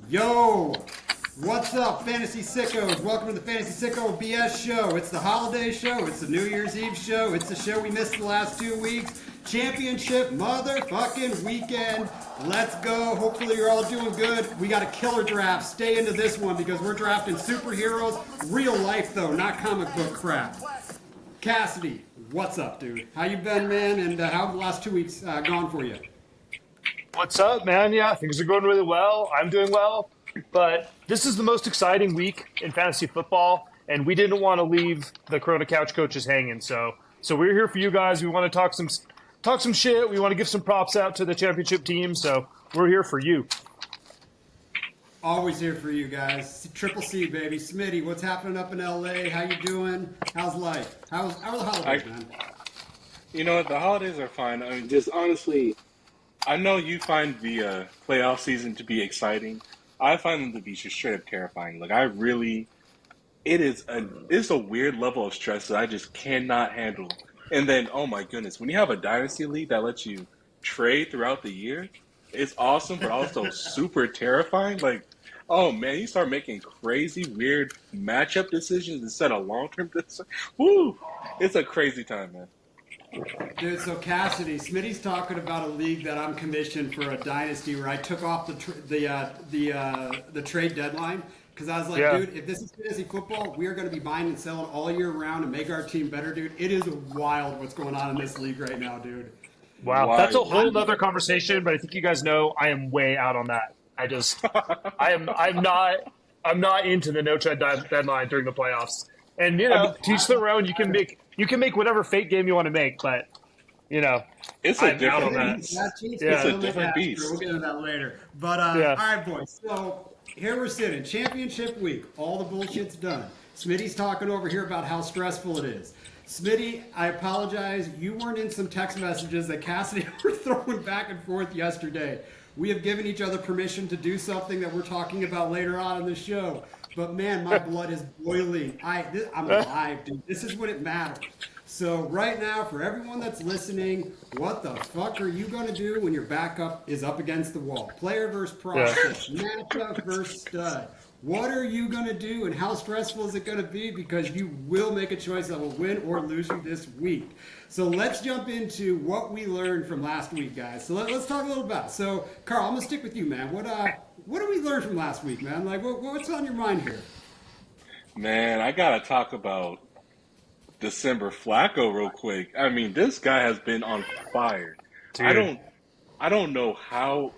Yo, what's up, Fantasy Sickos? Welcome to the Fantasy Sicko BS show. It's the holiday show. It's the New Year's Eve show. It's the show we missed the last 2 weeks. Championship motherfucking weekend. Let's go. Hopefully you're all doing good. We got a killer draft. Stay into this one because we're drafting superheroes. Real life, though, not comic book crap. Cassidy, what's up, dude? How you been, man? And how have the last 2 weeks gone for you? What's up, man? Yeah, things are going really well. I'm doing well. But this is the most exciting week in fantasy football, and we didn't want to leave the Corona Couch coaches hanging. So we're here for you guys. We want to talk some shit. We want to give some props out to the championship team. So we're here for you. Always here for you guys. Triple C, baby. Smitty, what's happening up in LA? How you doing? How's life? How are the holidays, man? You know what? The holidays are fine. I mean, just honestly, I know you find the playoff season to be exciting. I find them to be just straight up terrifying. Like, it's a weird level of stress that I just cannot handle. And then, oh my goodness, when you have a dynasty league that lets you trade throughout the year, it's awesome, but also super terrifying. Like, oh man, you start making crazy, weird matchup decisions instead of long-term decisions. Woo! It's a crazy time, man. Dude, so Cassidy, Smitty's talking about a league that I'm commissioned for a dynasty where I took off the trade deadline because I was like, dude, if this is fantasy football, we are going to be buying and selling all year round and make our team better, dude. It is wild what's going on in this league right now, dude. Wow, that's a whole other conversation. But I think you guys know I am way out on that. I'm not into the no trade deadline during the playoffs. And teach their own. You can make whatever fake game you want to make, but it's a different beast. It's a different beast. We'll get into that later. But all right, boys. So here we're sitting, championship week. All the bullshit's done. Smitty's talking over here about how stressful it is. Smitty, I apologize. You weren't in some text messages that Cassidy were throwing back and forth yesterday. We have given each other permission to do something that we're talking about later on in the show. But man, my blood is boiling. I'm alive, dude. This is what it matters. So right now, for everyone that's listening, what the fuck are you going to do when your backup is up against the wall? Player versus process, matchup versus stud. What are you going to do and how stressful is it going to be? Because you will make a choice that will win or lose you this week. So let's jump into what we learned from last week, guys. So let's talk a little about it. So, Carl, I'm going to stick with you, man. What did we learn from last week, man? Like, what's on your mind here? Man, I got to talk about December Flacco real quick. I mean, this guy has been on fire. Dude. I don't know how.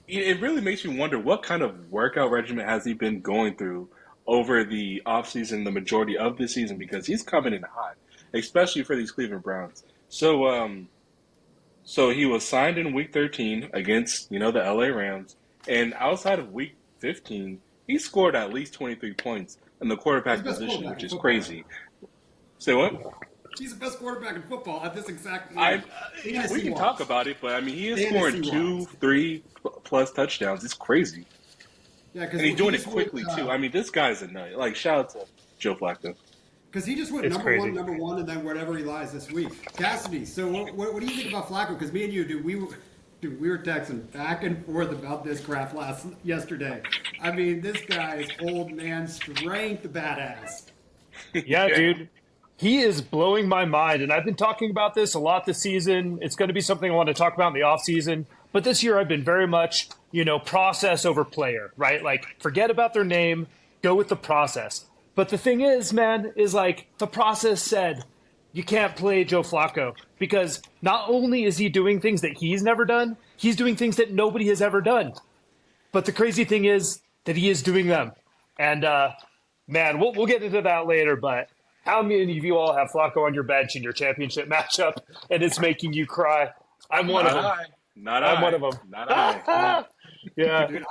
It really makes me wonder what kind of workout regimen has he been going through over the offseason, the majority of the season, because he's coming in hot, especially for these Cleveland Browns. So he was signed in Week 13 against, the LA Rams, and outside of Week 15, he scored at least 23 points in the quarterback position, which is crazy. Say what? He's the best quarterback in football at this exact moment. We can talk about it, but I mean, he is scoring 2-3 plus touchdowns. It's crazy. Yeah, and he's doing it quickly too. I mean, this guy's a nut. Like, shout out to Joe Flacco. Because he just went number one, and then wherever he lies this week. Cassidy, so what do you think about Flacco? Because me and you, we were texting back and forth about this crap yesterday. I mean, this guy is old man strength badass. Yeah, dude. He is blowing my mind, and I've been talking about this a lot this season. It's going to be something I want to talk about in the offseason. But this year I've been very much, process over player, right? Like, forget about their name, go with the process. But the thing is, man, is like the process said you can't play Joe Flacco because not only is he doing things that he's never done, he's doing things that nobody has ever done. But the crazy thing is that he is doing them. And, man, we'll get into that later, but how many of you all have Flacco on your bench in your championship matchup and it's making you cry? I'm one of them. I'm one of them. Not I. Yeah. Dude,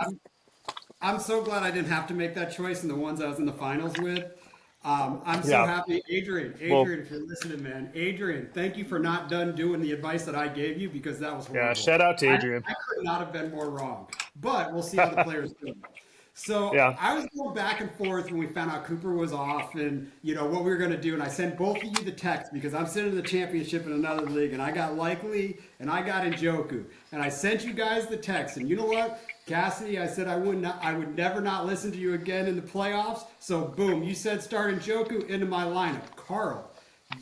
I'm so glad I didn't have to make that choice in the ones I was in the finals with. I'm so happy. Adrian, if you're listening, man. Adrian, thank you for not done doing the advice that I gave you because that was horrible. Yeah, shout out to Adrian. I could not have been more wrong. But we'll see how the players do. So Yeah. I was going back and forth when we found out Cooper was off and, what we were going to do. And I sent both of you the text because I'm sitting in the championship in another league and I got Likely and I got Njoku. And I sent you guys the text. And you know what? Cassidy, I said I would never not listen to you again in the playoffs. So boom, you said start Njoku into my lineup. Carl,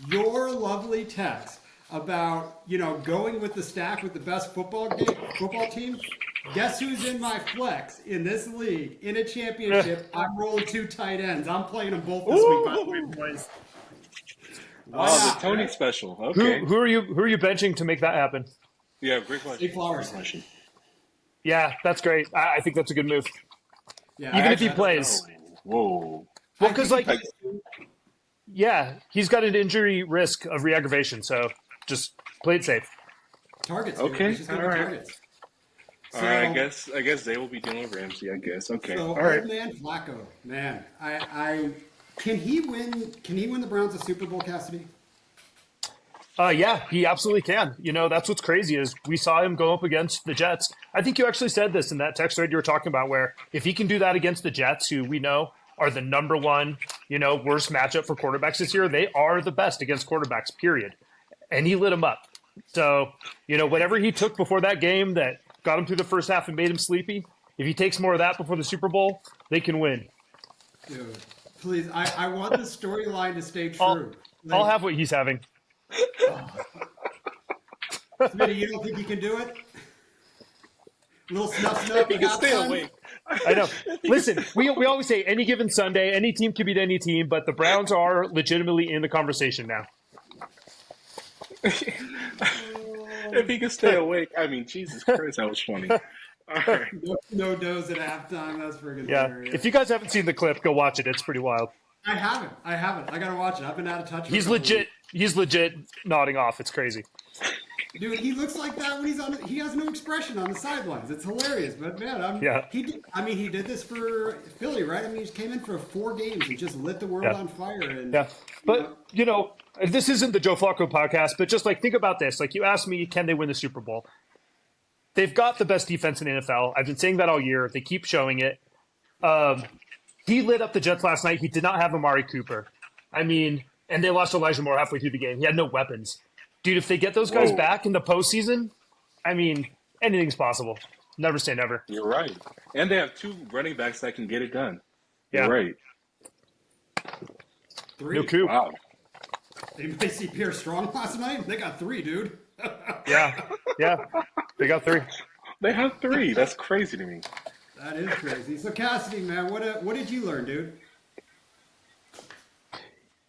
your lovely text about, going with the stack with the best football team. Guess who's in my flex in this league in a championship? I'm rolling 2 tight ends. I'm playing them both this week, by the way, boys. The Tony special. Okay. Who are you benching to make that happen? Yeah, great question. Steve Flowers. Great question. Yeah, that's great. I think that's a good move. Yeah, Even if he plays. Whoa. Well, because he's got an injury risk of re-aggravation, so just play it safe. Targets. Okay. He's just gonna get targets. All right, I guess they will be dealing with Ramsey. I guess. Okay. So, all right. Man, Flacco, man, can he win? Can he win the Browns a Super Bowl, Cassidy? Yeah, he absolutely can. That's what's crazy is we saw him go up against the Jets. I think you actually said this in that text thread you were talking about, where if he can do that against the Jets, who we know are the number one, worst matchup for quarterbacks this year, they are the best against quarterbacks, period. And he lit them up. So, whatever he took before that game that got him through the first half and made him sleepy, if he takes more of that before the Super Bowl, they can win. Dude, please, I want the storyline to stay true. I'll have what he's having. Smitty, you don't think he can do it? Little snuff. He can stay awake. I know. Listen, we always say any given Sunday, any team can beat any team, but the Browns are legitimately in the conversation now. If he can stay awake, I mean, Jesus Christ, that was funny. All right. No doze at halftime. That's freaking Yeah. hilarious. If you guys haven't seen the clip, go watch it. It's pretty wild. I haven't. I gotta watch it. I've been out of touch. He's legit nodding off. It's crazy. Dude, he looks like that when he's on. He has no expression on the sidelines. It's hilarious. But man, he did this for Philly, right? I mean, he just came in for 4 games and just lit the world on fire. And but this isn't the Joe Flacco podcast. But just think about this. You asked me, can they win the Super Bowl? They've got the best defense in the NFL. I've been saying that all year. They keep showing it. He lit up the Jets last night. He did not have Amari Cooper. I mean, and they lost Elijah Moore halfway through the game. He had no weapons. Dude, if they get those guys back in the postseason, I mean, anything's possible. Never say never. You're right. And they have 2 running backs that can get it done. Yeah. You're right. 3. No coup. Wow. Anybody see Pierre Strong last night? They got 3, dude. Yeah. They got 3. They have 3. That's crazy to me. That is crazy. So Cassidy, man, what did you learn, dude?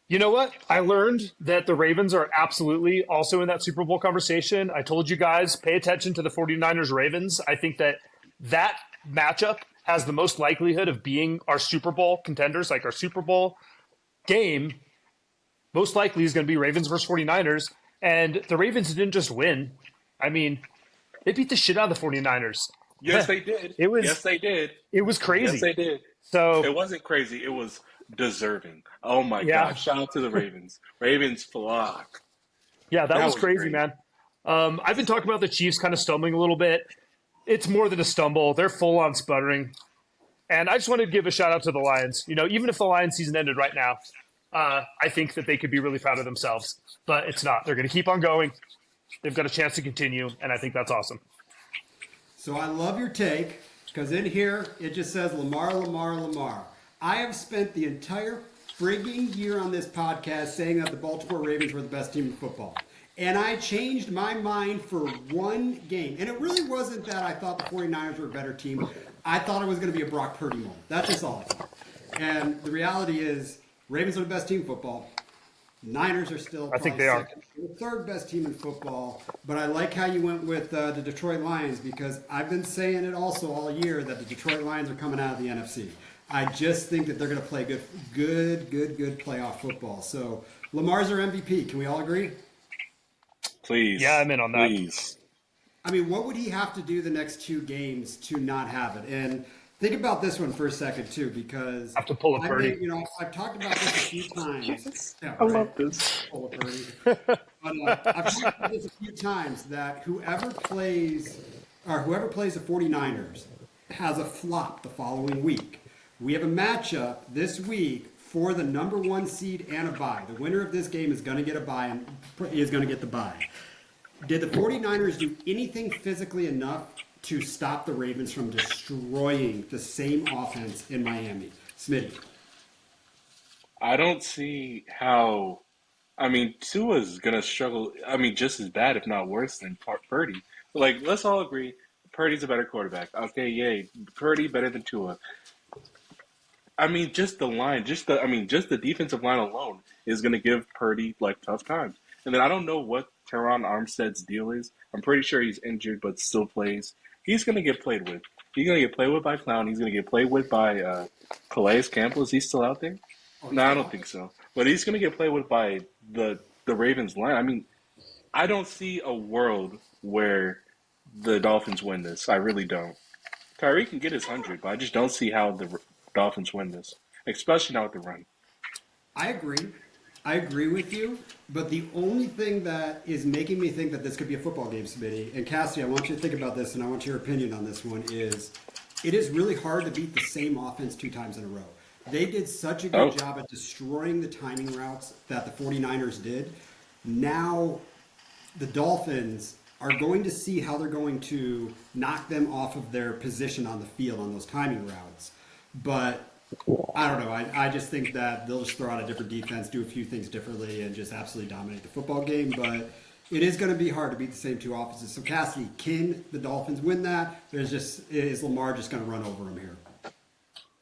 You know what? I learned that the Ravens are absolutely also in that Super Bowl conversation. I told you guys, pay attention to the 49ers-Ravens. I think that matchup has the most likelihood of being our Super Bowl contenders, our Super Bowl game. Most likely is going to be Ravens versus 49ers. And the Ravens didn't just win. I mean, they beat the shit out of the 49ers. Yes, they did. Yes, they did. It was crazy. Yes, they did. So it wasn't crazy. It was deserving. Oh my God! Shout out to the Ravens. Ravens flock. Yeah, that was crazy, great. man. I've been talking about the Chiefs kind of stumbling a little bit. It's more than a stumble. They're full on sputtering. And I just wanted to give a shout out to the Lions. Even if the Lions season ended right now, I think that they could be really proud of themselves. But it's not. They're going to keep on going. They've got a chance to continue, and I think that's awesome. So I love your take, because in here it just says Lamar. I have spent the entire frigging year on this podcast saying that the Baltimore Ravens were the best team in football. And I changed my mind for 1 game. And it really wasn't that I thought the 49ers were a better team. I thought it was going to be a Brock Purdy moment. That's just all I thought. And the reality is, Ravens are the best team in football. Niners are still I think they are the 3rd best team in football. But I like how you went with the Detroit Lions, because I've been saying it also all year that the Detroit Lions are coming out of the NFC. I just think that they're going to play good playoff football. So Lamar's our MVP. Can we all agree? Please. Yeah, I'm in on that. Please. I mean, what would he have to do the next 2 games to not have it? And think about this one for a second, too, because I have to pull a Purdy. I've talked about this a few times. Yeah, I love this. Pull a Purdy. But I've talked about this a few times that whoever plays the 49ers has a flop the following week. We have a matchup this week for the number 1 seed and a bye. The winner of this game is going to get a bye and is going to get the bye. Did the 49ers do anything physically enough to stop the Ravens from destroying the same offense in Miami? Smitty. I don't see how. I mean, Tua's gonna struggle. I mean, just as bad, if not worse, than Purdy. Like, let's all agree, Purdy's a better quarterback. Okay, yay, Purdy better than Tua. I mean, just the line, just the defensive line alone is gonna give Purdy like tough times. And then I don't know what Teron Armstead's deal is. I'm pretty sure he's injured, but still plays. He's gonna get played with. He's gonna get played with by Clown. He's gonna get played with by Calais Campbell. Is he still out there? No, I don't think so. But he's going to get played with by the Ravens line. I mean, I don't see a world where the Dolphins win this. I really don't. Kyrie can get his 100, but I just don't see how the Dolphins win this, especially not with the run. I agree. I agree with you. But the only thing that is making me think that this could be a football game, Smitty, and Cassie, I want you to think about this, and I want your opinion on this one, is it is really hard to beat the same offense 2 times in a row. They did such a good job at destroying the timing routes that the 49ers did. Now the Dolphins are going to see how they're going to knock them off of their position on the field on those timing routes. But I don't know. I just think that they'll just throw out a different defense, do a few things differently, and just absolutely dominate the football game. But it is going to be hard to beat the same 2 offenses. So, Cassidy, can the Dolphins win that? Is Lamar just going to run over them here?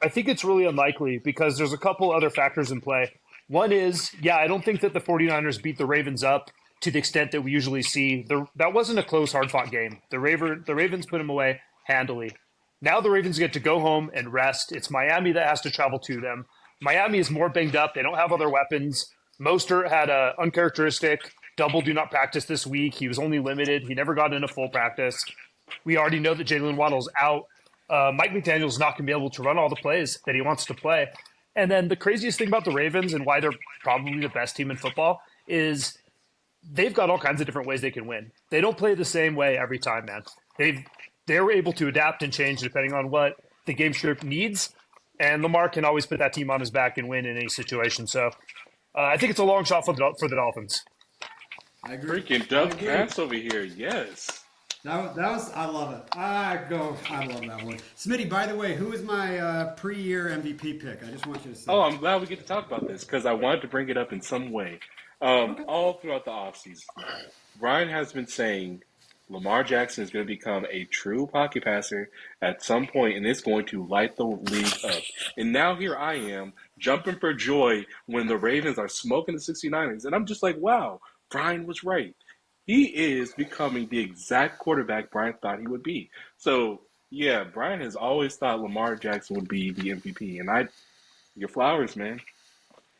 I think it's really unlikely because there's a couple other factors in play. One is, I don't think that the 49ers beat the Ravens up to the extent that we usually see. That wasn't a close, hard-fought game. The Ravens put them away handily. Now the Ravens get to go home and rest. It's Miami that has to travel to them. Miami is more banged up. They don't have other weapons. Mostert had an uncharacteristic double do not practice this week. He was only limited. He never got into full practice. We already know that Jalen Waddle's out. Mike McDaniel's not going to be able to run all the plays that he wants to play. And then the craziest thing about the Ravens and why they're probably the best team in football is they've got all kinds of different ways they can win. They don't play the same way every time, man. They're able to adapt and change depending on what the game script needs. And Lamar can always put that team on his back and win in any situation. So I think it's a long shot for the Dolphins. I agree. Freaking Doug Cass over here, yes. That was I love it. I love that one. Smitty, by the way, who is my pre-year MVP pick? I just want you to say. Oh, I'm glad we get to talk about this because I wanted to bring it up in some way. All throughout the offseason, Brian has been saying Lamar Jackson is going to become a true pocket passer at some point, and it's going to light the league up. And now here I am jumping for joy when the Ravens are smoking the 69ers. And I'm just like, wow, Brian was right. He is becoming the exact quarterback Brian thought he would be. So, yeah, Brian has always thought Lamar Jackson would be the MVP. And your flowers, man.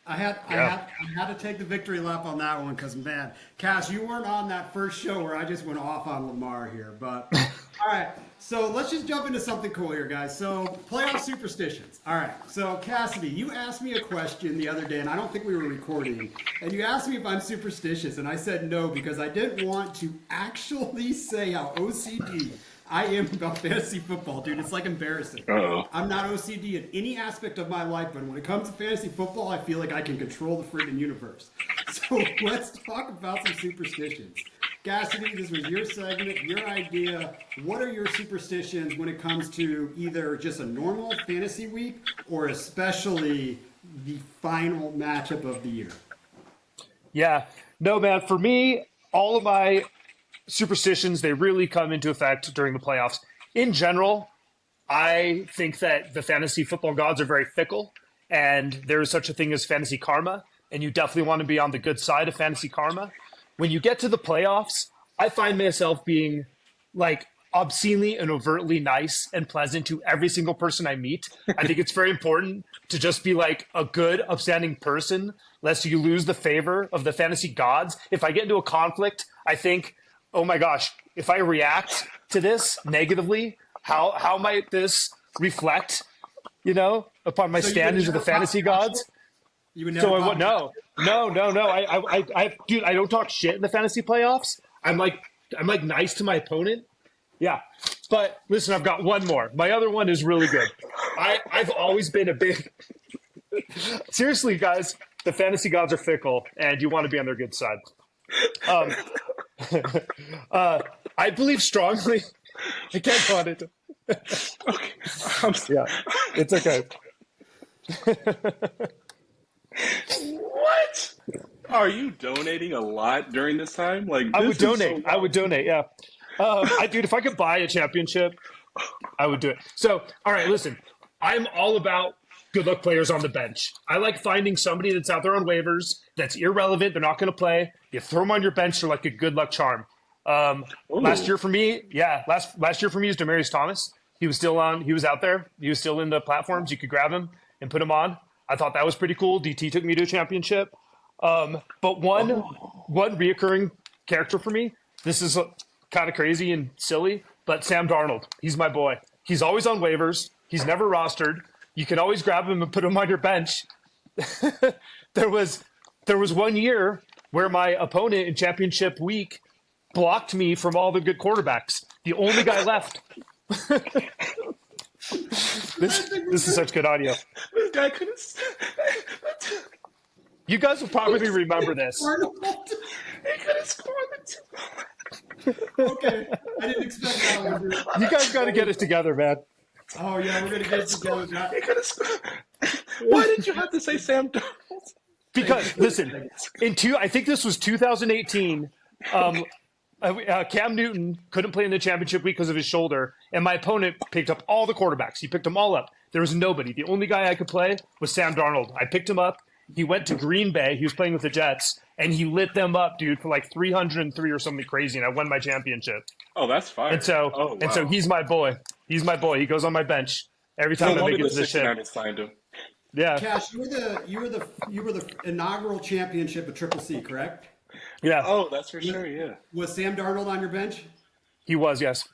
I had to take the victory lap on that one because, man, Cass, you weren't on that first show where I just went off on Lamar here. But, all right, so let's just jump into something cool here, guys. So, playoff superstitions. All right, so Cassidy, you asked me a question the other day, and I don't think we were recording, and you asked me if I'm superstitious, and I said no because I didn't want to actually say how OCD I am about fantasy football, dude. It's like embarrassing. Uh-oh. I'm not OCD in any aspect of my life, but when it comes to fantasy football, I feel like I can control the freaking universe. So let's talk about some superstitions. Cassidy, this was your segment, your idea. What are your superstitions when it comes to either just a normal fantasy week or especially the final matchup of the year? Yeah. No, man, for me, all of my superstitions, they really come into effect during the playoffs. In general, I think that the fantasy football gods are very fickle, and there is such a thing as fantasy karma, and you definitely want to be on the good side of fantasy karma. When you get to the playoffs, I find myself being like obscenely and overtly nice and pleasant to every single person I meet. I think it's very important to just be like a good, upstanding person, lest you lose the favor of the fantasy gods. If I get into a conflict, I think, oh my gosh, if I react to this negatively, how might this reflect, upon my standards of the fantasy gods? You would never. So no. Dude, I don't talk shit in the fantasy playoffs. I'm like nice to my opponent. Yeah. But listen, I've got one more. My other one is really good. I've always been a big seriously, guys, the fantasy gods are fickle, and you want to be on their good side. Um, I believe strongly. I can't go on it. Okay. I'm Yeah, it's okay. What? Are you donating a lot during this time? Like I this would is so donate. I would donate. Yeah, dude, if I could buy a championship, I would do it. So, all right, listen, I'm all about good luck players on the bench. I like finding somebody that's out there on waivers that's irrelevant. They're not going to play. You throw them on your bench. They're like a good luck charm. Last year for me, last year for me is Demaryius Thomas. He was still on. He was out there. He was still in the platforms. You could grab him and put him on. I thought that was pretty cool. DT took me to a championship. But one reoccurring character for me. This is kind of crazy and silly, but Sam Darnold. He's my boy. He's always on waivers. He's never rostered. You can always grab him and put him on your bench. There was 1 year where my opponent in championship week blocked me from all the good quarterbacks. The only guy left. This is such good audio. This guy couldn't. You guys will probably remember this. He couldn't score the two. Okay, I didn't expect that one. You guys got to get it together, man. Oh yeah, we're gonna get it together. He couldn't score. Why did you have to say Sam Darnold? Because listen, I think this was 2018. Cam Newton couldn't play in the championship week because of his shoulder, and my opponent picked up all the quarterbacks. He picked them all up. There was nobody. The only guy I could play was Sam Darnold. I picked him up. He went to Green Bay. He was playing with the Jets, and he lit them up, dude, for like 303 or something crazy, and I won my championship. Oh, that's fine. And so he's my boy. He's my boy. He goes on my bench every time I make it to the ship. Signed him. Yeah. Cash, you were the inaugural championship of Triple C, correct? Yeah. Oh, that's for sure. Yeah. Was Sam Darnold on your bench? He was, yes.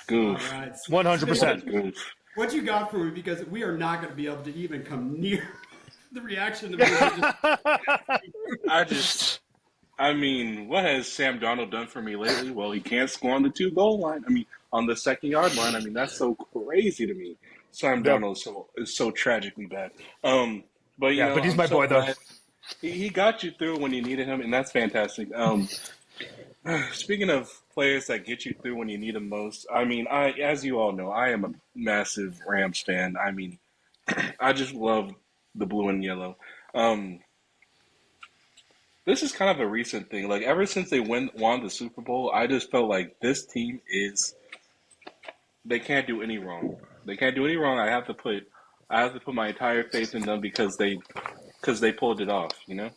Goof. All right. 100%. What you got for me? Because we are not going to be able to even come near the reaction to me. I mean, what has Sam Darnold done for me lately? Well, he can't score on the 2-goal line. I mean, on the 2nd-yard line. I mean, that's so crazy to me. Sam Darnold is so tragically bad. But he's my boy though. He got you through when you needed him, and that's fantastic. Speaking of players that get you through when you need them most, I mean, as you all know, I am a massive Rams fan. I mean, I just love the blue and yellow. This is kind of a recent thing. Like, ever since they won the Super Bowl, I just felt like this team they can't do any wrong. They can't do any wrong. I have to put my entire faith in them because they pulled it off, you know?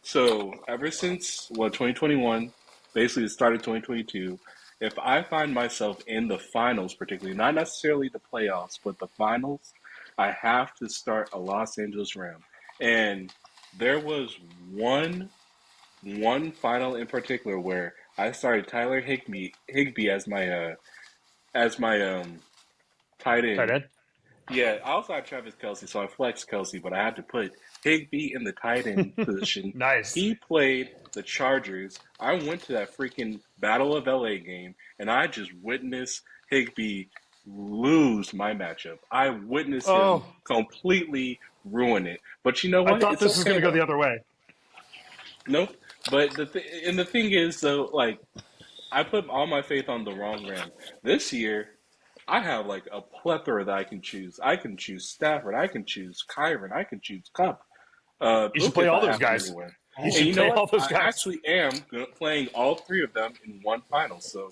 So ever since 2021, basically the start of 2022, if I find myself in the finals, particularly not necessarily the playoffs, but the finals, I have to start a Los Angeles Ram. And there was one final in particular where I started Tyler Higbee as my tight end. Tight end? Yeah, I also had Travis Kelce, so I flexed Kelce, but I had to put Higbee in the tight end position. Nice. He played the Chargers. I went to that freaking Battle of LA game, and I just witnessed Higbee lose my matchup. I witnessed him completely ruin it. But you know what? I thought this was going to go the other way. Nope. But the thing is, though, like, I put all my faith on the wrong Ram. This year, I have like a plethora that I can choose. I can choose Stafford. I can choose Kyron. I can choose Cup. You should play all those guys. You know what? I actually am playing all three of them in one final. So,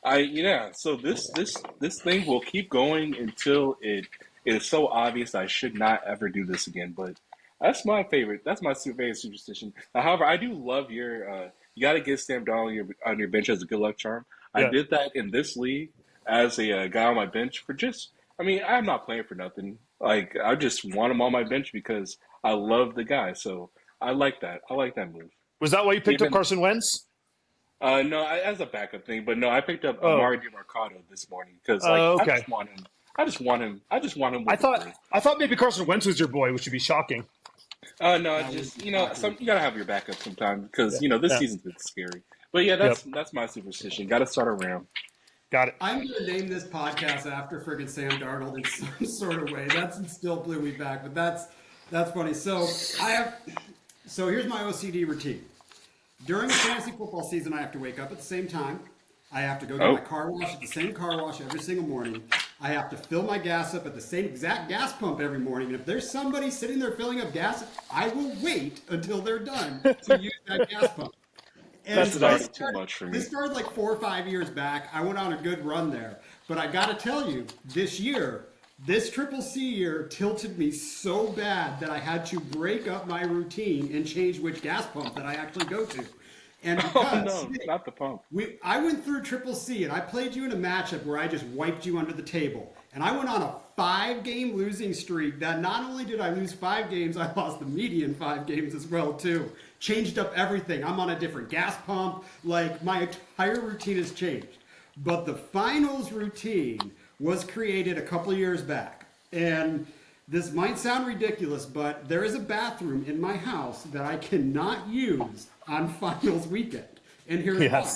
So this thing will keep going until it is so obvious I should not ever do this again. But that's my favorite. That's my favorite superstition. However, I do love your. You got to get Sam Darnold on your bench as a good luck charm. I did that in this league as a guy on my bench for I'm not playing for nothing. Like, I just want him on my bench because I love the guy. So I like that. I like that move. Was that why you picked up Carson Wentz? No, as a backup thing. But no, I picked up Amari DiMarcado this morning because I just want him. I just want him. I thought maybe Carson Wentz was your boy, which would be shocking. No, just you gotta have your backup sometimes because this season's been scary. But yeah, that's my superstition. Got to start a Ram. Got it. I'm going to name this podcast after friggin' Sam Darnold in some sort of way. That's still blew me back, but that's funny. So here's my OCD routine. During the fantasy football season, I have to wake up at the same time. I have to go get my car wash at the same car wash every single morning. I have to fill my gas up at the same exact gas pump every morning. And if there's somebody sitting there filling up gas, I will wait until they're done to use that gas pump. And That's already too much for me. This started like 4 or 5 years back. I went on a good run there. But I got to tell you, this Triple C year tilted me so bad that I had to break up my routine and change which gas pump that I actually go to. And because not the pump. I went through Triple C and I played you in a matchup where I just wiped you under the table. And I went on a 5-game losing streak that not only did I lose 5 games, I lost the median 5 games as well too. Changed up everything. I'm on a different gas pump. Like my entire routine has changed. But the finals routine was created a couple of years back. And this might sound ridiculous, but there is a bathroom in my house that I cannot use on finals weekend. And here's why.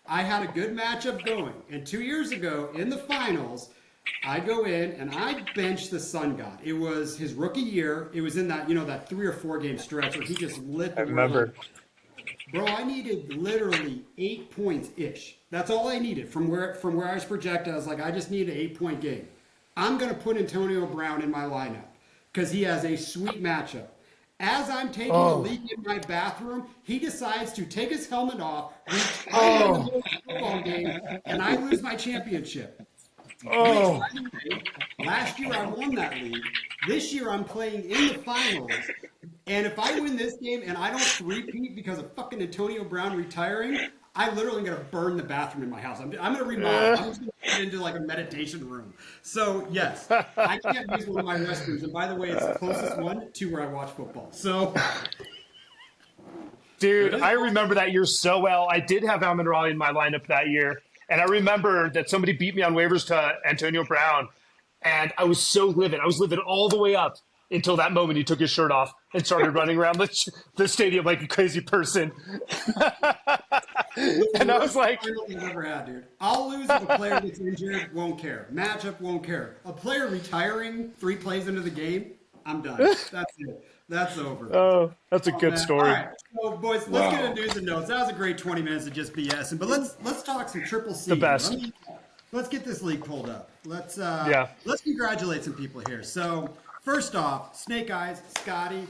I had a good matchup going. And 2 years ago in the finals, I go in and I bench the Sun God. It was his rookie year. It was in that, that 3 or 4 game stretch where he just lit the remember. Bro, I needed literally 8 points-ish. That's all I needed from where I was projected. I was like, I just need an 8-point game. I'm going to put Antonio Brown in my lineup because he has a sweet matchup. As I'm taking a leak in my bathroom, he decides to take his helmet off, retire in the middle of the football game, and I lose my championship. Last year I won that league. This year I'm playing in the finals. And if I win this game and I don't repeat because of fucking Antonio Brown retiring, I literally am going to burn the bathroom in my house. I'm going to remodel. I'm just going to turn it into like a meditation room. So, yes, I can't use one of my restrooms. And by the way, it's the closest one to where I watch football. So, dude, I remember that year so well. I did have Almond Raleigh in my lineup that year. And I remember that somebody beat me on waivers to Antonio Brown. And I was so livid. I was livid all the way up until that moment he took his shirt off and started running around the stadium like a crazy person. And I was like, I've ever had, dude. I'll lose if a player gets injured, won't care. Matchup, won't care. A player retiring 3 plays into the game, I'm done. That's it. That's over. Oh, that's a good story. All right, so boys, let's get into news and notes. That was a great 20 minutes of just BSing, but let's talk some Triple C. The best. Let's get this league pulled up. Let's congratulate some people here. So first off, Snake Eyes, Scotty,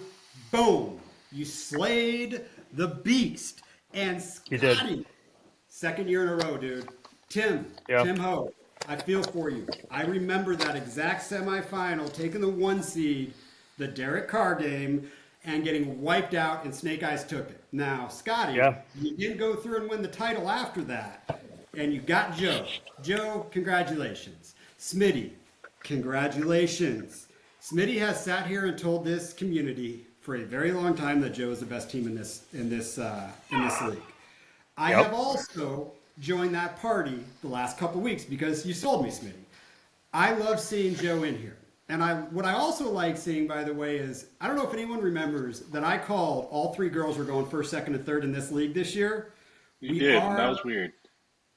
boom, you slayed the beast. And Scotty, second year in a row, dude. Tim Ho, I feel for you. I remember that exact semifinal, taking the 1 seed, the Derek Carr game, and getting wiped out, and Snake Eyes took it. Now, Scotty, you didn't go through and win the title after that, and you got Joe. Joe, congratulations. Smitty, congratulations. Smitty has sat here and told this community for a very long time that Joe is the best team in this league. I have also joined that party the last couple weeks because you sold me, Smitty. I love seeing Joe in here. And what I also like seeing, by the way, is I don't know if anyone remembers that I called all 3 girls were going first, second, and third in this league this year. You did. That was weird.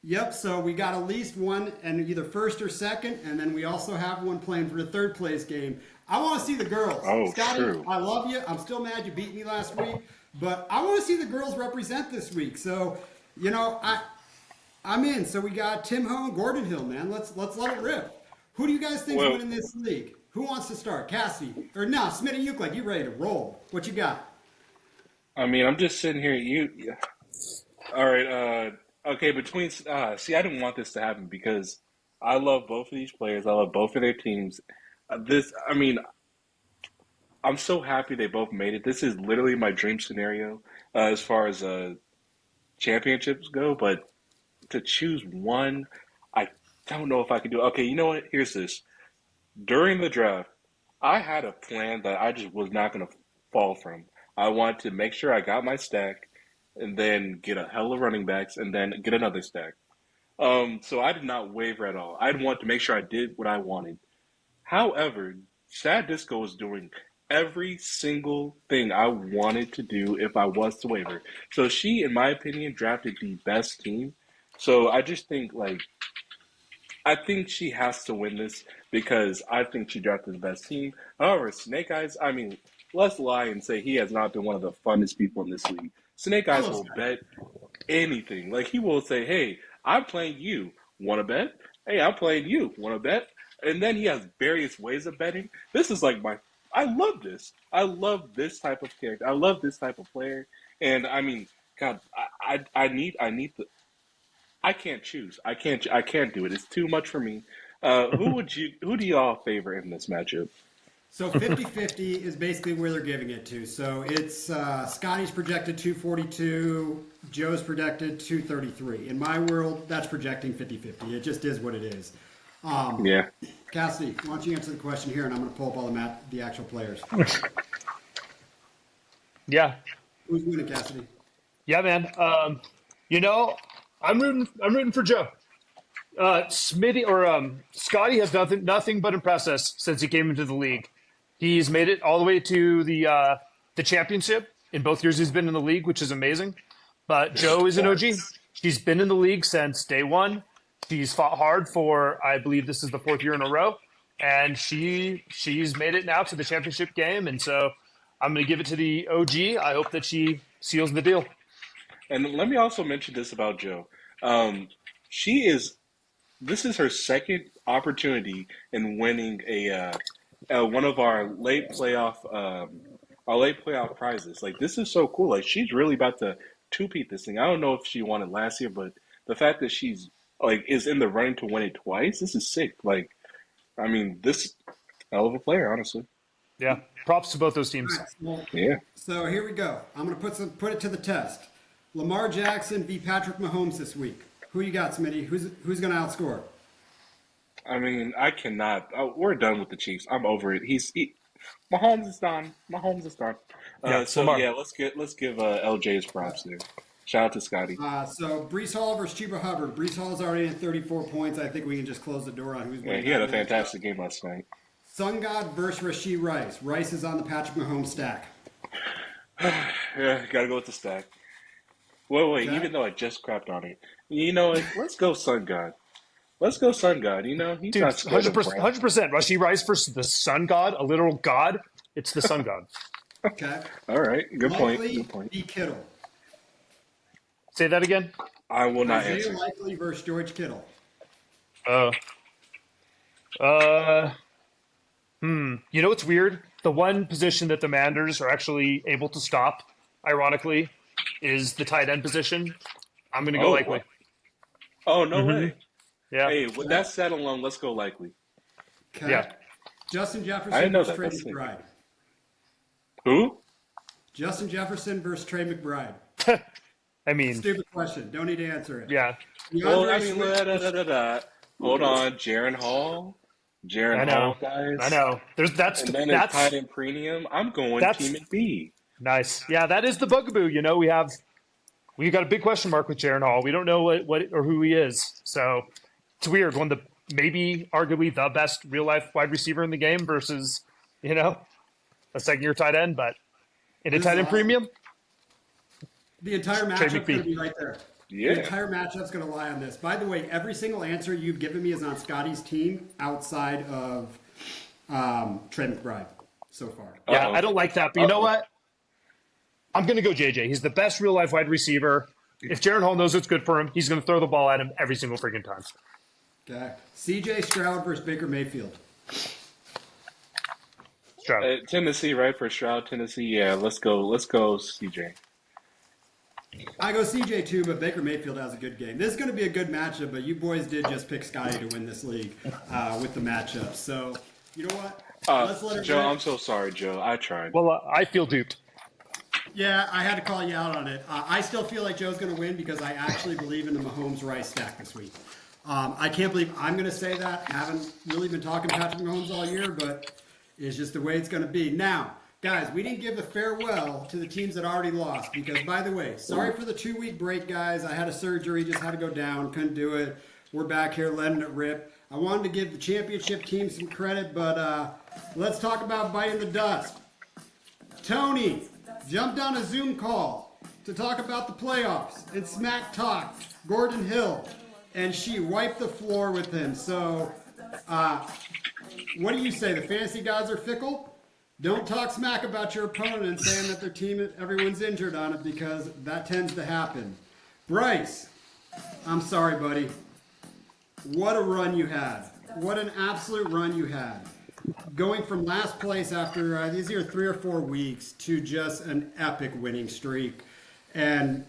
Yep. So we got at least one and either first or second, and then we also have one playing for the 3rd place game. I want to see the girls. Oh, Scotty, true. I love you. I'm still mad you beat me last week, but I want to see the girls represent this week. So, I'm in. So we got Tim Ho and Gordon Hill, man. Let's let it rip. Who do you guys think's winning this league? Who wants to start? Cassidy or no? Smitty Euclid, you ready to roll? What you got? I mean, I'm just sitting here. All right. Okay. See, I didn't want this to happen because I love both of these players. I love both of their teams. I'm so happy they both made it. This is literally my dream scenario as far as championships go. But to choose one, I don't know if I could do it. Okay, you know what? Here's this. During the draft, I had a plan that I just was not going to fall from. I wanted to make sure I got my stack and then get a hell of running backs and then get another stack. So I did not waver at all. I wanted to make sure I did what I wanted. However, Sad Disco was doing every single thing I wanted to do if I was to waver. So she, in my opinion, drafted the best team. So I just think, like, I think she has to win this because I think she drafted the best team. However, Snake Eyes, I mean, let's lie and say he has not been one of the funnest people in this league. Snake I Eyes love will Scotty. bet anything. Like he will say, "Hey, I'm playing you. Want to bet? Hey, I'm playing you. Want to bet?" And then he has various ways of betting. This is like my. I love this. I love this type of character. I love this type of player. And I mean, God, I need the. I can't choose. I can't do it. It's too much for me. Who do y'all favor in this matchup? So 50-50 is basically where they're giving it to. So it's Scotty's projected 242, Joe's projected 233. In my world, that's projecting 50-50. It just is what it is. Yeah. Cassidy, why don't you answer the question here, and I'm going to pull up all the actual players. Yeah. Who's winning, Cassidy? Yeah, man. You know, I'm rooting for Joe. Smitty or Scotty has nothing but impressed us since he came into the league. He's made it all the way to the championship in both years he's been in the league, which is amazing. But Joe is an OG. She's been in the league since day one. She's fought hard for, I believe this is the fourth year in a row, and she's made it now to the championship game. And so I'm going to give it to the OG. I hope that she seals the deal. And let me also mention this about Joe. Um, she is. This is her second opportunity in winning one of our late playoff prizes. Like this is so cool. Like she's really about to two-peat this thing. I don't know if she won it last year, but the fact that she's like is in the running to win it twice, this is sick. Like I mean, this hell of a player, honestly. Yeah. Props to both those All teams. right, well, Yeah. so here we go. I'm going to put it to the test. Lamar Jackson v. Patrick Mahomes this week. Who you got, Smitty? Who's going to outscore? I mean, I cannot. We're done with the Chiefs. I'm over it. Mahomes is done. Mahomes is done. Yeah, So Lamar. yeah, let's give LJ his props there. Shout out to Scotty. So Brees Hall versus Chuba Hubbard. Brees Hall's already at 34 points. I think we can just close the door on who's Yeah, winning. he had a that match. fantastic game last night. Sun God versus Rashee Rice. Rice is on the Patrick Mahomes stack. Yeah, gotta go with the stack. Wait, Okay. even though I just crapped on it, you know, what? Let's go Sun God. Let's go Sun God. You know, he's Dude, not scared of 100%, Brown. 100%. Rashee Rice versus the sun god, a literal god. It's the sun god. Okay. All right, good point. Likely Good point. v. Kittle. Say that again. I will not Isaiah answer. Likely versus George Kittle. Uh, uh, You know what's weird? The one position that the Manders are actually able to stop, ironically, is the tight end position. I'm going to go Oh, likely. what? Oh, no way. Yeah. Hey, with that said alone, let's go likely. Okay. Yeah. Justin I Jefferson didn't know versus that. Trey That's sick. McBride. Who? Justin Jefferson versus Trey McBride. I mean, Stupid question. Don't need to answer it. yeah. Well, I DeAndre mean, Swift. hold on, Jaron Hall. Jaron I know. Hall, guys. I know. And then it's tied in premium. I'm going that's Team McBee. nice. Yeah, that is the bugaboo. You know, we got a big question mark with Jaron Hall. We don't know what or who he is. So it's weird. One of the maybe arguably the best real life wide receiver in the game versus, a second year tight end, but in a This tight is end awesome. premium, The entire Trey matchup's going McBee. to be right there. The Yeah. entire matchup's going to lie on this. By the way, every single answer you've given me is on Scotty's team outside of Trey McBride so far. Yeah, Uh-oh. I don't like that. But you know Uh-oh. what? I'm going to go JJ. He's the best real life wide receiver. If Jaron Hall knows what's good for him, he's going to throw the ball at him every single freaking time. Okay. CJ Stroud versus Baker Mayfield. Stroud. Tennessee, right? For Stroud, Tennessee. Yeah, let's go, CJ. I go CJ too, but Baker Mayfield has a good game. This is going to be a good matchup, but you boys did just pick Scotty to win this league with the matchup. So, you know what? Let's let it Joe, rip. I'm so sorry, Joe. I tried. Well, I feel duped. Yeah, I had to call you out on it. I still feel like Joe's going to win because I actually believe in the Mahomes-Rice stack this week. I can't believe I'm going to say that. Haven't really been talking Patrick Mahomes all year, but it's just the way it's going to be. Now, guys, we didn't give a farewell to the teams that already lost because, by the way, sorry for the 2-week break, guys. I had a surgery, just had to go down, couldn't do it. We're back here letting it rip. I wanted to give the championship team some credit, but let's talk about biting the dust. Tony jumped on a Zoom call to talk about the playoffs and smack talk Gordon Hill. and she wiped the floor with him. So, what do you say? The fantasy gods are fickle? Don't talk smack about your opponent and saying that their team, everyone's injured on it, because that tends to happen. Bryce, I'm sorry, buddy. What a run you had. What an absolute run you had. Going from last place after these are 3 or 4 weeks to just an epic winning streak. And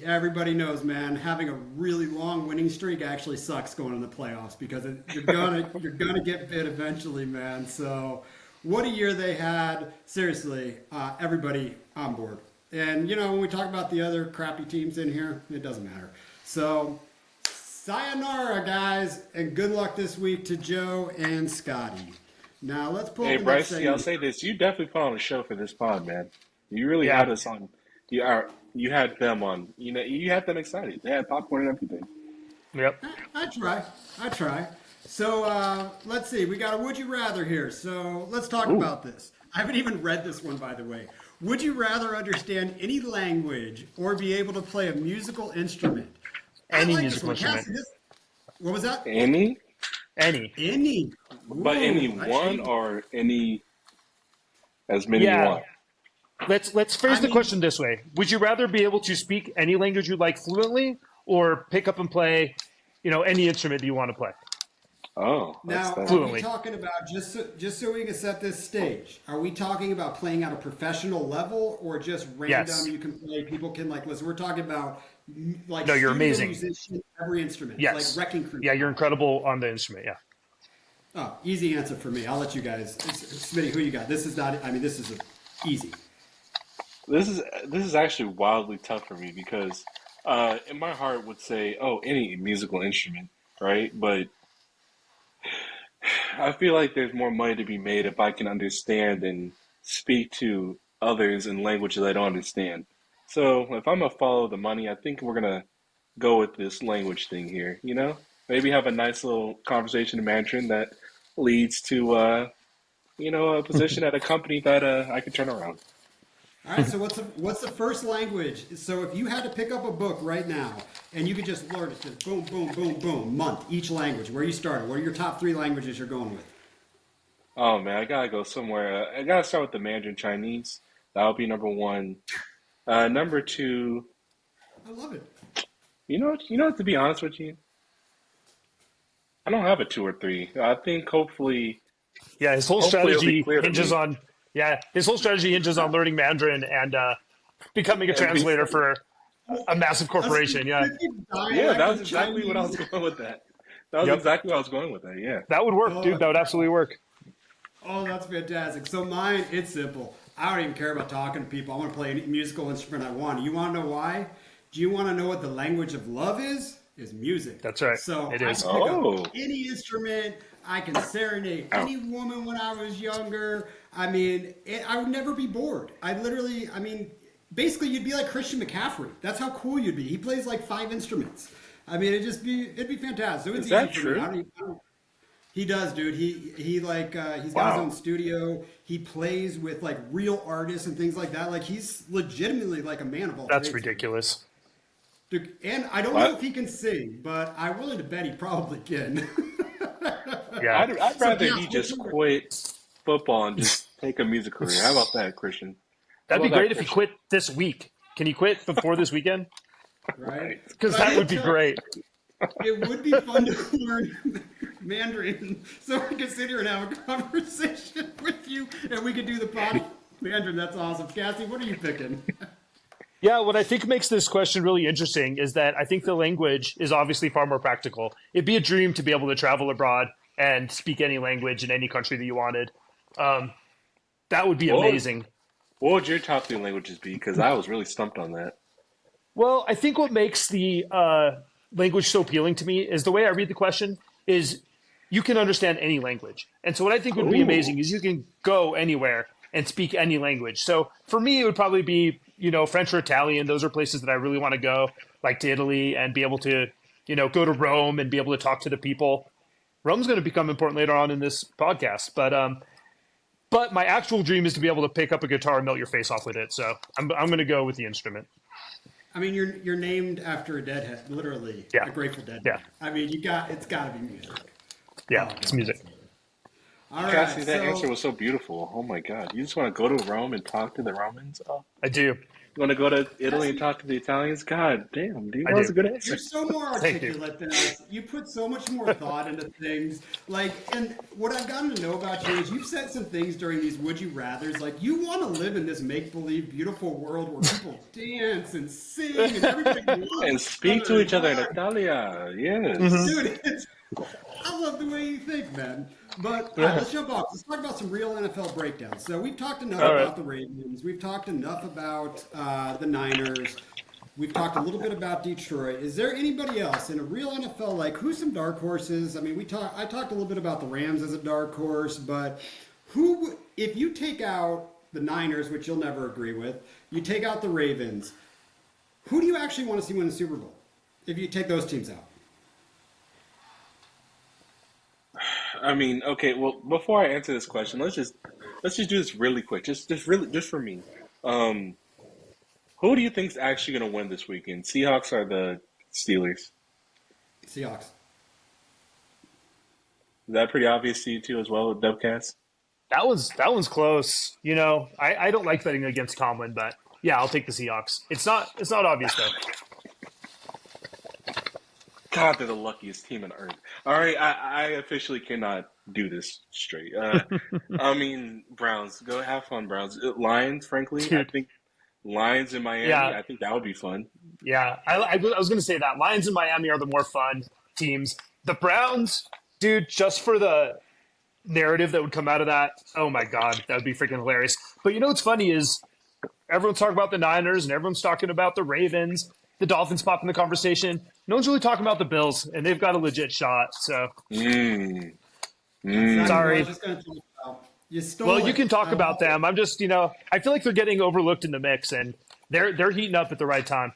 everybody knows, man, having a really long winning streak actually sucks going in the playoffs, because you're gonna get bit eventually, man. So what a year they had. Seriously, everybody on board. And, when we talk about the other crappy teams in here, it doesn't matter. So, sayonara, guys, and good luck this week to Joe and Scotty. Now, let's pull Hey, up the Bryce, next I'll segment. say this. You definitely put on a show for this pod, man. You really had us on. You had them on. You had them excited. They had popcorn and everything. Yep. I try. So, let's see. We got a Would You Rather here. So, let's talk about this. I haven't even read this one, by the way. Would you rather understand any language or be able to play a musical instrument? Any musical instrument. What was that? Any? Any. But any one or any as many you want? Let's phrase the question this way. Would you rather be able to speak any language you like fluently, or pick up and play, any instrument that you want to play? Oh, now are we talking about, just so we can set this stage, are we talking about playing at a professional level, or just random? Yes. You can play, people can listen. We're talking about no, you're amazing. Musician, every instrument. Yes. Like Wrecking Crew. Yeah, you're incredible on the instrument. Yeah. Oh, easy answer for me. I'll let you guys. Smitty, who you got? This is not. This is easy. This is actually wildly tough for me, because in my heart would say, any musical instrument, right? But I feel like there's more money to be made if I can understand and speak to others in languages I don't understand. So if I'm gonna follow the money, I think we're gonna go with this language thing here. Maybe have a nice little conversation in Mandarin that leads to a position at a company that I could turn around. All right. So what's the first language? So if you had to pick up a book right now and you could just learn it, just boom, boom, boom, boom, month each language. Where you started? What are your top 3 languages you're going with? Oh man, I gotta go somewhere. I gotta start with the Mandarin Chinese. That would be number 1. Number 2. I love it. To be honest with you, I don't have a 2 or 3. I think hopefully. Yeah, his whole strategy hinges on. Yeah, his whole strategy hinges on learning Mandarin and becoming a translator for a massive corporation. Yeah. Yeah, that was exactly what I was going with that. That was exactly what I was going with that. Yeah. That would work, dude. That would absolutely work. Oh, that's fantastic. So mine, it's simple. I don't even care about talking to people. I want to play any musical instrument I want. You want to know why? Do you want to know what the language of love is? Is music. That's right. So it is. I can pick up any instrument. I can serenade any woman when I was younger. I would never be bored. Basically, you'd be like Christian McCaffrey. That's how cool you'd be. He plays like 5 instruments. it'd be fantastic. So it's Is that easy true? for me. He does, dude. He's got his own studio. He plays with like real artists and things like that. Like he's legitimately like a man of all That's trades. ridiculous. Dude, and I don't know if he can sing, but I'm willing to bet he probably can. Yeah. I'd rather he just quit football and just take a music career. How about that, Christian? That'd be great if he quit this week. Can he quit before this weekend? Right? Because that would be great. It would be fun to learn Mandarin so we could sit here and have a conversation with you and we could do the pod Mandarin. That's awesome. Cassie, what are you picking? Yeah, what I think makes this question really interesting is that I think the language is obviously far more practical. It'd be a dream to be able to travel abroad and speak any language in any country that you wanted. That would be amazing. What would your top 3 languages be? Because I was really stumped on that. Well, I think what makes the language so appealing to me is the way I read the question is you can understand any language. And so what I think would be amazing is you can go anywhere and speak any language. So for me, it would probably be, French or Italian. Those are places that I really want to go, like to Italy, and be able to, go to Rome and be able to talk to the people. Rome's going to become important later on in this podcast. But my actual dream is to be able to pick up a guitar and melt your face off with it. So I'm going to go with the instrument. I mean, you're named after a Deadhead, literally. Yeah. A Grateful Dead. Yeah. I mean, it's got to be music. Yeah, Oh, it's music. All right. Cassie, that answer was so beautiful. Oh my God. You just want to go to Rome and talk to the Romans? Oh. I do. You want to go to Italy and talk to the Italians? God damn, dude. That I was do. a good answer. You're so more articulate than us. You put so much more thought into things. Like, and what I've gotten to know about you is you've said some things during these Would You Rathers. Like, you want to live in this make-believe, beautiful world where people dance and sing and everybody and speak to each other in Italia. Yes. Dude, I love the way you think, man. But let's jump off. Let's talk about some real NFL breakdowns. So we've talked enough about the Ravens. We've talked enough about the Niners. We've talked a little bit about Detroit. Is there anybody else in a real NFL, like who's some dark horses? I mean, I talked a little bit about the Rams as a dark horse, but who, if you take out the Niners, which you'll never agree with, you take out the Ravens, who do you actually want to see win the Super Bowl if you take those teams out? I mean, okay. Well, before I answer this question, let's just do this really quick. Just for me. Who do you think's actually going to win this weekend? Seahawks or the Steelers? Seahawks. Is that pretty obvious to you too, as well, Dubcast? That one's close. You know, I don't like betting against Tomlin, but yeah, I'll take the Seahawks. It's not obvious though. God, they're the luckiest team on earth. All right, I officially cannot do this straight. I mean, Browns, go have fun, Browns. Lions, frankly, Dude. I think Lions in Miami. Yeah. I think that would be fun. Yeah, I was going to say that Lions and Miami are the more fun teams. The Browns, dude, just for the narrative that would come out of that, oh my God, that would be freaking hilarious. But you know what's funny is everyone's talking about the Niners and everyone's talking about the Ravens. The Dolphins pop in the conversation. No one's really talking about the Bills, and they've got a legit shot. So, Sorry. You stole well, it. you can talk about them. I'm just, I feel like they're getting overlooked in the mix, and they're heating up at the right time.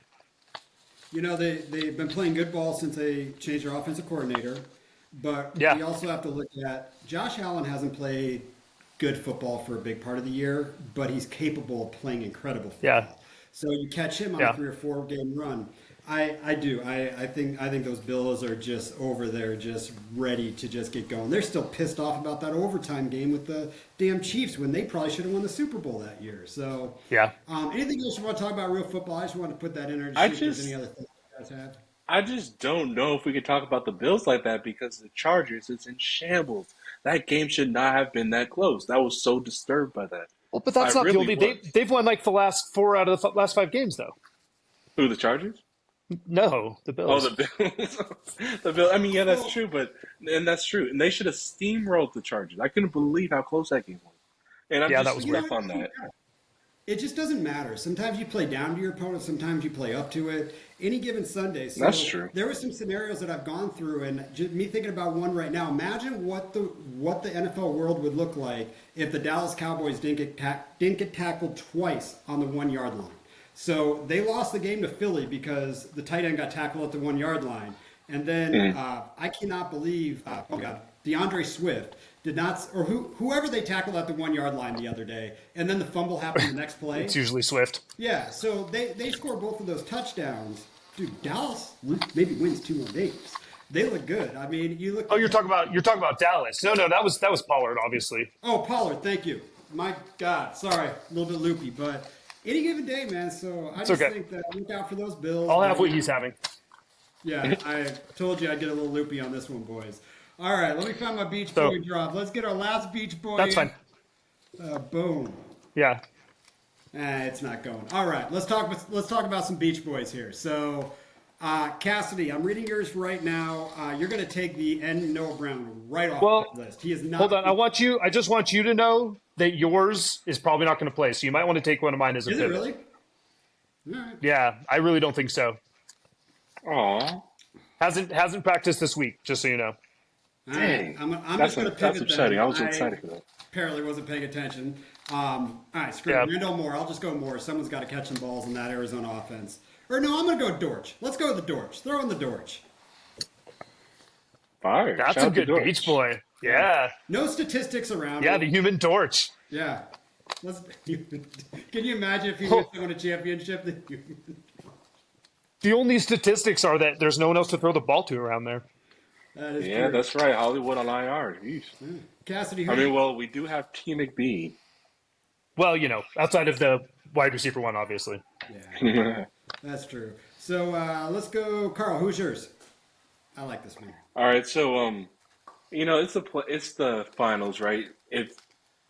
You know, they've been playing good ball since they changed their offensive coordinator. But Yeah. we also have to look at Josh Allen hasn't played good football for a big part of the year, but he's capable of playing incredible football. Yeah. So you catch him on a 3 or 4 game run. I do. I think those Bills are just over there, just ready to just get going. They're still pissed off about that overtime game with the damn Chiefs when they probably should have won the Super Bowl that year. So Yeah. Anything else you want to talk about real football? I just want to put that in there. I To see if there's just- any other things you guys have. I just don't know if we could talk about the Bills like that because the Chargers is in shambles. That game should not have been that close. I was so disturbed by that. Well, but that's I not really the only. was. They've won like the last 4 out of the last 5 games, though. Who, the Chargers? No, the Bills. Oh, the Bills. The Bills. I mean, yeah, that's true, and that's true. And they should have steamrolled the Chargers. I couldn't believe how close that game was. And I'm Yeah, just that was rough on that. It just doesn't matter. Sometimes you play down to your opponent. Sometimes you play up to it. Any given Sunday. So That's true. There were some scenarios that I've gone through, and just me thinking about one right now. Imagine what the NFL world would look like if the Dallas Cowboys didn't get tackled twice on the 1 yard line. So they lost the game to Philly because the tight end got tackled at the 1 yard line, and then I cannot believe DeAndre Swift did not, or whoever they tackled at the 1 yard line the other day, and then the fumble happened the next play. It's usually Swift. Yeah, so they score both of those touchdowns. Dude, Dallas maybe wins 2 more games. They look good. I mean, you look. Oh, you're talking about Dallas. No, that was Pollard, obviously. Oh, Pollard, thank you. My God, sorry, a little bit loopy, but any given day, man. So I just think that look out for those Bills. I'll have what he's having. Yeah, I told you I'd get a little loopy on this one, boys. All right, let me find my Beach Boy drop. Let's get our last Beach Boy. That's fine. Boom. Yeah. It's not going. All right, let's talk about some Beach Boys here. So, Cassidy, I'm reading yours right now. You're going to take the N. Noah Brown right off the list. He is not. Hold on. I just want you to know that yours is probably not going to play. So you might want to take one of mine as a pivot. Is it really? All right. Yeah, I really don't think so. Aw. Hasn't practiced this week, just so you know. Dang. I'm just going to pivot. That's upsetting. Then. I was excited for that. Apparently wasn't paying attention. All right, screw it. Randall Moore. I'll just go Moore. Someone's got to catch some balls in that Arizona offense. Or no, I'm going to go Dortch. Let's go with the Dortch. Throw in the Dortch. Fire. That's Shout a out to good Dortch. Beach Boy. Yeah. No statistics around. Yeah, it. the human torch. Yeah. Can you imagine if he won a championship? The only statistics are that there's no one else to throw the ball to around there. That is Yeah, true. that's right. Hollywood on IR. Yeesh. Cassidy, I mean, who? well, we do have T McBee. Well, outside of the wide receiver one, obviously. Yeah, that's true. So let's go, Carl. Who's yours? I like this one. All right, so it's the finals, right? If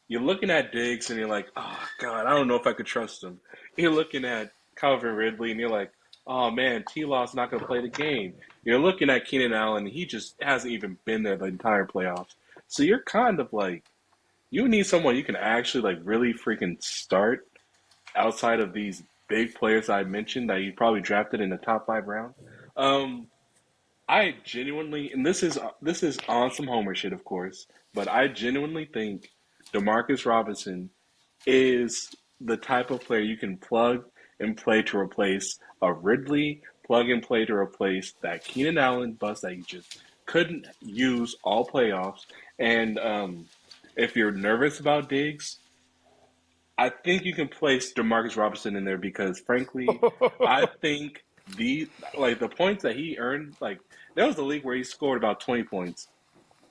you're looking at Diggs and you're like, oh God, I don't know if I could trust him. You're looking at Calvin Ridley and you're like, oh man, T-Law's not going to play the game. You're looking at Keenan Allen, he just hasn't even been there the entire playoffs. So you're kind of like, you need someone you can actually like really freaking start outside of these big players I mentioned that you probably drafted in the top 5 rounds. Um, I genuinely, and this is on some Homer shit, of course, but I genuinely think Demarcus Robinson is the type of player you can plug and play to replace a Ridley, plug and play to replace that Keenan Allen bust that you just couldn't use all playoffs. And if you're nervous about Diggs, I think you can place Demarcus Robinson in there because, frankly, I think the points that he earned, like there was a league where he scored about 20 points.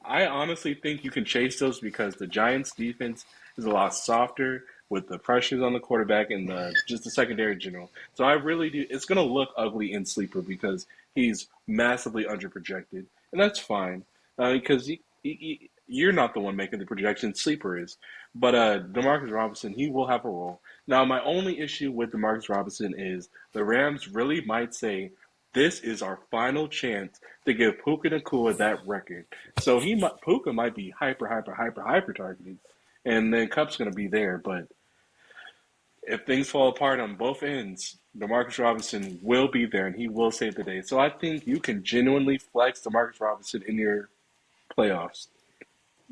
I honestly think you can chase those because the Giants' defense is a lot softer with the pressures on the quarterback and just the secondary in general. So I really do. It's going to look ugly in sleeper because he's massively underprojected, and that's fine because you're not the one making the projection. Sleeper is, but Demarcus Robinson, he will have a role. Now, my only issue with Demarcus Robinson is the Rams really might say this is our final chance to give Puka Nacua that record. So Puka might be hyper targeted, and then Cup's going to be there. But if things fall apart on both ends, Demarcus Robinson will be there, and he will save the day. So I think you can genuinely flex Demarcus Robinson in your playoffs.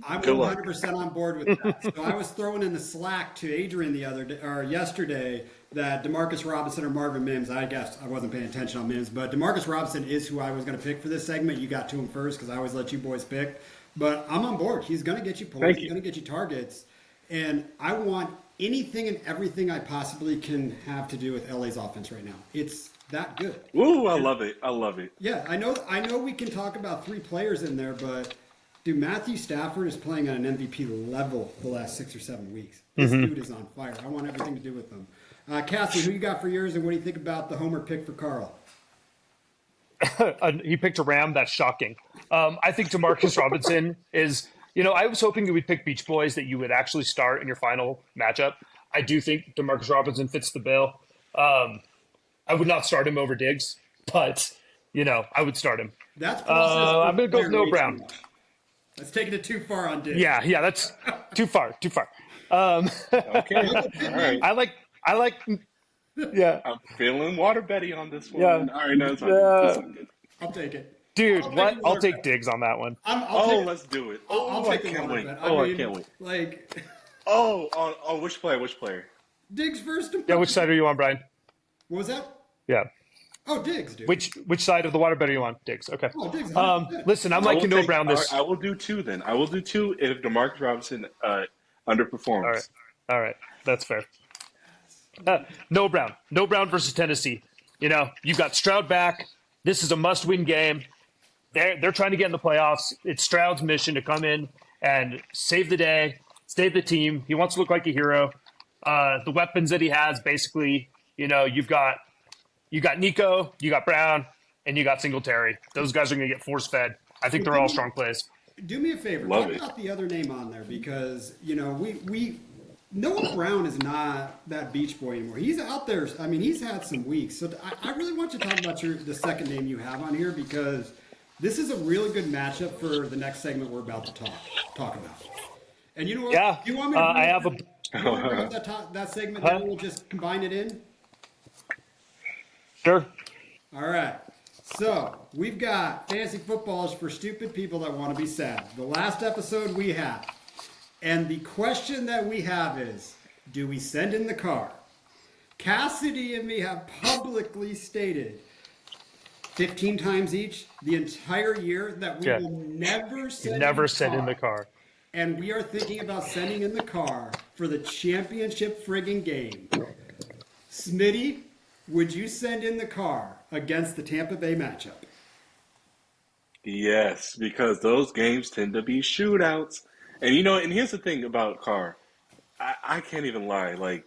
I'm Good luck. 100% on board with that. So I was throwing in the Slack to Adrian yesterday that Demarcus Robinson or Marvin Mims. I guess I wasn't paying attention on Mims, but Demarcus Robinson is who I was going to pick for this segment. You got to him first because I always let you boys pick. But I'm on board. He's going to get you points. He's going to get you targets. And I want anything and everything I possibly can have to do with LA's offense right now. It's that good. Ooh, I love it. I love it. Yeah, I know we can talk about 3 players in there, but dude, Matthew Stafford is playing at an MVP level the last 6 or 7 weeks. This dude is on fire. I want everything to do with him. Cassie, who you got for yours, and what do you think about the Homer pick for Carl? He picked a Ram. That's shocking. I think Demarcus Robinson is, I was hoping you would pick Beach Boys that you would actually start in your final matchup. I do think Demarcus Robinson fits the bill. I would not start him over Diggs, but, I would start him. That's I'm going to go with Noah Brown. That's taking it too far on Diggs. Yeah, that's too far. Okay, all right. I like. Yeah, I'm feeling water Betty on this one. Yeah. All right, no, it's good. I'll take it. Dude, I'll take Diggs on that one. Let's do it. I'll take I can't wait. bet. I can't wait. Like, on which player? Which player? Diggs first. Yeah, which side are you on, Brian? What was that? Yeah. Oh, Diggs, dude. Which side of the water bed are you on? Diggs. Okay. Oh, Diggs. Listen, I'm liking Noah Brown this. I will do 2 then. I will do 2 if Demarcus Robinson underperforms. All right. That's fair. Noah Brown. Noah Brown versus Tennessee. You've got Stroud back. This is a must-win game. They're trying to get in the playoffs. It's Stroud's mission to come in and save the day, save the team. He wants to look like a hero. The weapons that he has, basically, you've got Nico, you got Brown, and you got Singletary. Those guys are going to get force-fed. I think they're all strong plays. Do me a favor. Love Talk it. about the other name on there because, we Noah Brown is not that Beach Boy anymore. He's out there. I mean, he's had some weeks. So I really want you to talk about the second name you have on here because this is a really good matchup for the next segment we're about to talk about. And you know what? Yeah. Do you want me to I have bring up that segment and we'll just combine it in? Sure. All right. So we've got fantasy footballs for stupid people that want to be sad. The last episode we had. And the question that we have is, do we send in the car? Cassidy and me have publicly stated 15 times each the entire year that we will never send in the car. And we are thinking about sending in the car for the championship friggin' game. Smitty, would you send in the car against the Tampa Bay matchup. Yes, because those games tend to be shootouts. And and here's the thing about Carr. I can't even lie. Like,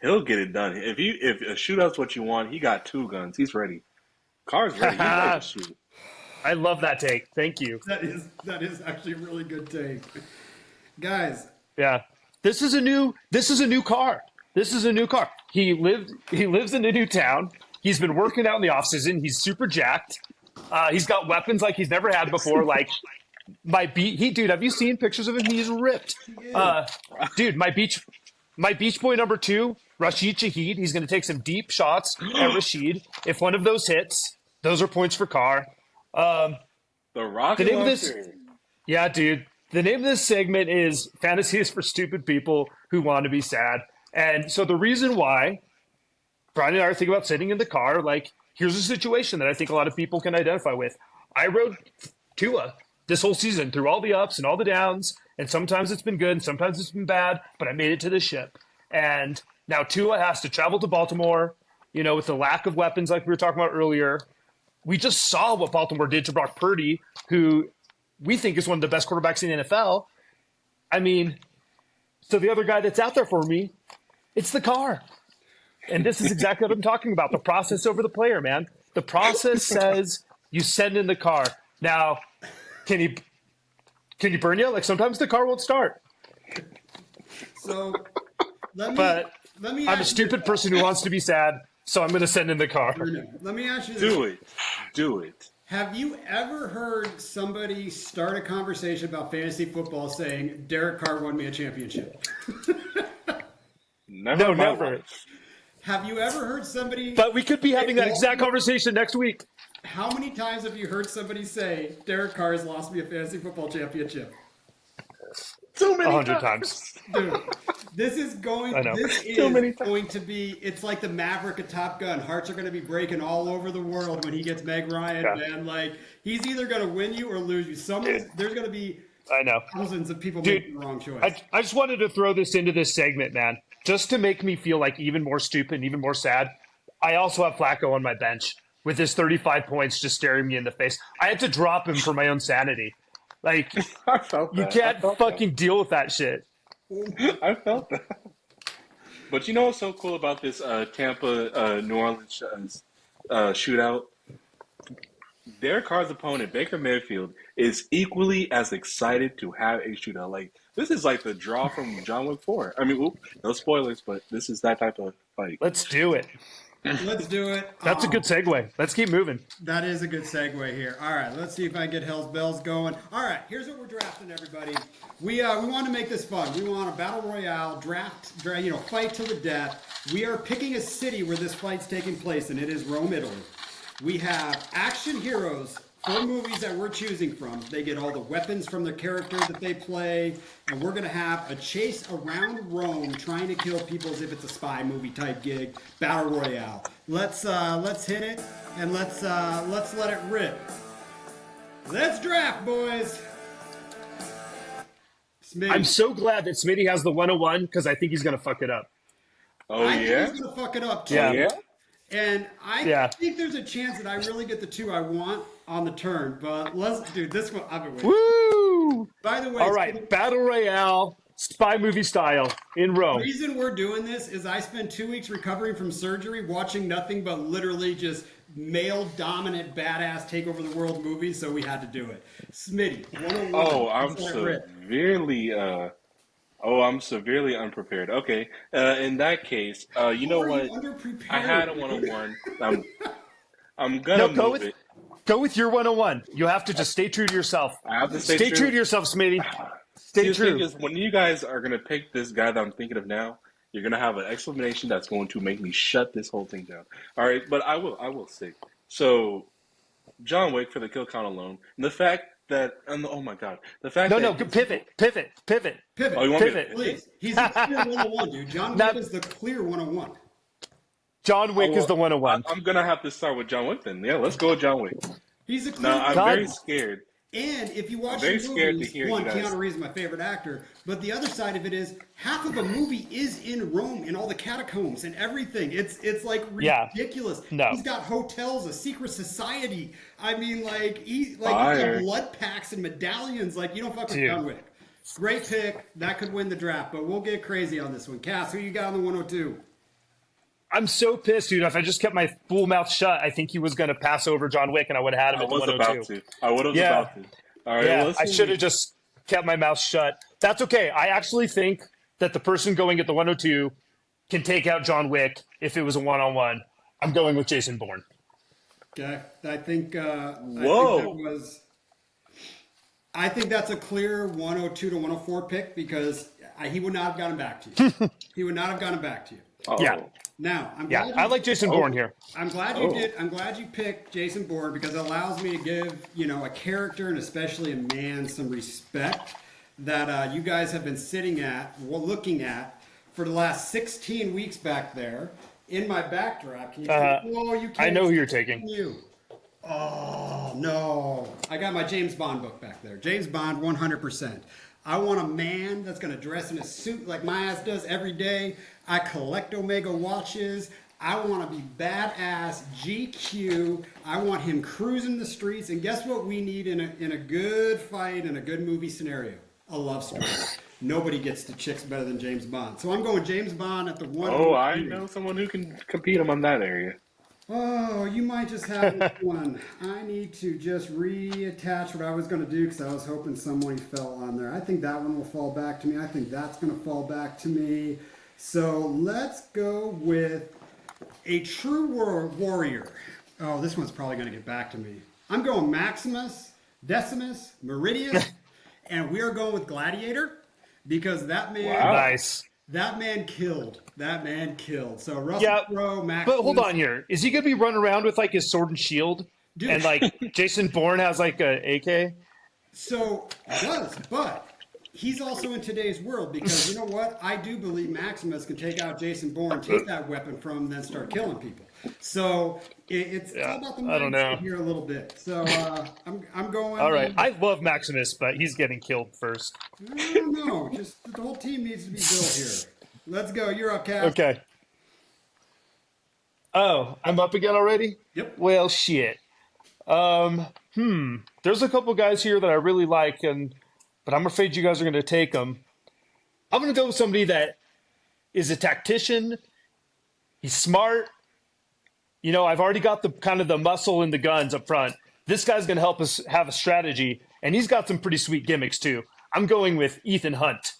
he'll get it done. If a shootout's what you want, he got 2 guns. He's ready. Carr's ready. He's ready to shoot. I love that take. Thank you. That is actually a really good take. Guys. Yeah. This is a new car. This is a new car. He lives in a new town. He's been working out in the offseason. He's super jacked. He's got weapons like he's never had before. Like dude, have you seen pictures of him? He's ripped. Dude, my beach boy number 2, Rashid Shaheed. He's going to take some deep shots at Rashid. If one of those hits, those are points for Carr. The rocket launcher. Yeah, dude. The name of this segment is Fantasy is for Stupid People Who Want to Be Sad. And so the reason why Brian and I are thinking about sitting in the car, like, here's a situation that I think a lot of people can identify with. I rode Tua this whole season through all the ups and all the downs, and sometimes it's been good and sometimes it's been bad, but I made it to the ship. And now Tua has to travel to Baltimore, with the lack of weapons like we were talking about earlier. We just saw what Baltimore did to Brock Purdy, who we think is one of the best quarterbacks in the NFL. I mean, so the other guy that's out there for me, it's the car. And this is exactly what I'm talking about. The process over the player, man. The process says you send in the car. Now, can you burn you? Like, sometimes the car won't start. So let me I'm a stupid person who wants to be sad, so I'm going to send in the car. Let me ask you this. Do it. Have you ever heard somebody start a conversation about fantasy football saying, Derek Carr won me a championship? Never. Have you ever heard somebody... But we could be having that exact conversation next week. How many times have you heard somebody say, Derek Carr has lost me a fantasy football championship? So many 100 times. Dude, this is going to be, it's like the Maverick of Top Gun. Hearts are going to be breaking all over the world when he gets Meg Ryan, man. Like, he's either going to win you or lose you. There's going to be thousands of people making the wrong choice. I just wanted to throw this into this segment, man, just to make me feel like even more stupid and even more sad. I also have Flacco on my bench with his 35 points just staring me in the face. I had to drop him for my own sanity. Like, you can't fucking deal with that shit. I felt that. But you know what's so cool about this Tampa New Orleans shootout? Derek Carr's opponent, Baker Mayfield, is equally as excited to have a shootout. Like, this is like the draw from John Wick 4. I mean, no spoilers, but this is that type of fight. Let's do it. Let's do it. That's a good segue. Let's keep moving. That is a good segue here. All right, let's see if I can get Hell's Bells going. All right, here's what we're drafting, everybody. We want to make this fun. We want a battle royale draft, fight to the death. We are picking a city where this fight's taking place, and it is Rome, Italy. We have action heroes, 4 movies that we're choosing from. They get all the weapons from the character that they play, and we're going to have a chase around Rome trying to kill people as if it's a spy movie type gig. Battle Royale. Let's hit it, and let's let it rip. Let's draft, boys. Smitty. I'm so glad that Smitty has the 101 because I think he's going to fuck it up. Oh, I yeah? think he's going to fuck it up, too. Yeah. And I think there's a chance that I really get the 2 I want on the turn, but let's do this one. I've been waiting. Woo! By the way, all right, Battle Royale, spy movie style in Rome. The reason we're doing this is I spent 2 weeks recovering from surgery, watching nothing but literally just male-dominant, badass take over the world movies, so we had to do it. Smitty, 101. I'm severely unprepared. Okay, in that case, you know what? I had a 101. I'm gonna move it. Go with your 101. You have to just stay true to yourself. I have to stay true to yourself, Smitty. Stay true. The thing is, when you guys are gonna pick this guy that I'm thinking of now, you're gonna have an explanation that's going to make me shut this whole thing down. All right, but I will stick. So, John Wick for the kill count alone, and the fact that oh my god, the fact pivot. Oh, you want pivot, please. He's the clear 101, dude. John Wick is the clear 101. John Wick is the 101. I'm gonna have to start with John Wick then. Yeah, let's go with John Wick. He's a clear. Now I'm very scared And if you watch very the scared to movies, hear one, you guys. Keanu Reeves is my favorite actor, but the other side of it is half of a movie is in Rome, in all the catacombs and everything. It's like Yeah. ridiculous. No. He's got hotels, a secret society. I mean, he's got Fire. blood packs and medallions. Like, you don't fuck with Dude. John Wick. Great pick. That could win the draft, but we'll get crazy on this one. Cass, who you got on the 102? I'm so pissed, dude. If I just kept my full mouth shut, I think he was going to pass over John Wick, and I would have had him I at the was 102. about to. I would have Yeah. about to. All right. Yeah, Well, I should have just kept my mouth shut. That's okay. I actually think that the person going at the 102 can take out John Wick if it was a one-on-one. I'm going with Jason Bourne. Okay, I think. Whoa. I think that's a clear 102 to 104 pick because he would not have gotten back to you. He would not have gotten back to you. Oh. Yeah. Now, Yeah, I like Jason Bourne here. I'm glad you did. I'm glad you picked Jason Bourne because it allows me to give a character and especially a man some respect that you guys have been looking at for the last 16 weeks back there in my backdrop. Can you you can't. I know who you're taking. You. Oh no! I got my James Bond book back there. James Bond, 100%. I want a man that's going to dress in a suit like my ass does every day. I collect Omega watches. I want to be badass GQ. I want him cruising the streets. And guess what we need in a good fight, in a good movie scenario? A love story. Nobody gets to chicks better than James Bond. So I'm going James Bond at the 1. Oh, I know someone who can compete him on that area. Oh, you might just have one. I need to just reattach what I was going to do because I was hoping someone fell on there. I think that one will fall back to me. I think that's going to fall back to me. So let's go with a true warrior. Oh, this one's probably going to get back to me. I'm going Maximus, Decimus, Meridius, and we are going with Gladiator because that man... Wow. Nice. That man killed. So Russell Crowe, Maximus... But hold on here. Is he going to be running around with like his sword and shield? Dude. And like Jason Bourne has like a AK? So he does, but he's also in today's world because you know what? I do believe Maximus can take out Jason Bourne, take that weapon from him, and then start killing people. So it's all about the mindset here a little bit. So I'm going. All right. I love Maximus, but he's getting killed first. I don't know. Just the whole team needs to be built here. Let's go. You're up, Cass. Okay. Oh, I'm up again already? Yep. Well, shit. There's a couple guys here that I really like, but I'm afraid you guys are going to take them. I'm going to go with somebody that is a tactician. He's smart. You know, I've already got the kind of the muscle and the guns up front. This guy's going to help us have a strategy, and he's got some pretty sweet gimmicks too. I'm going with Ethan Hunt.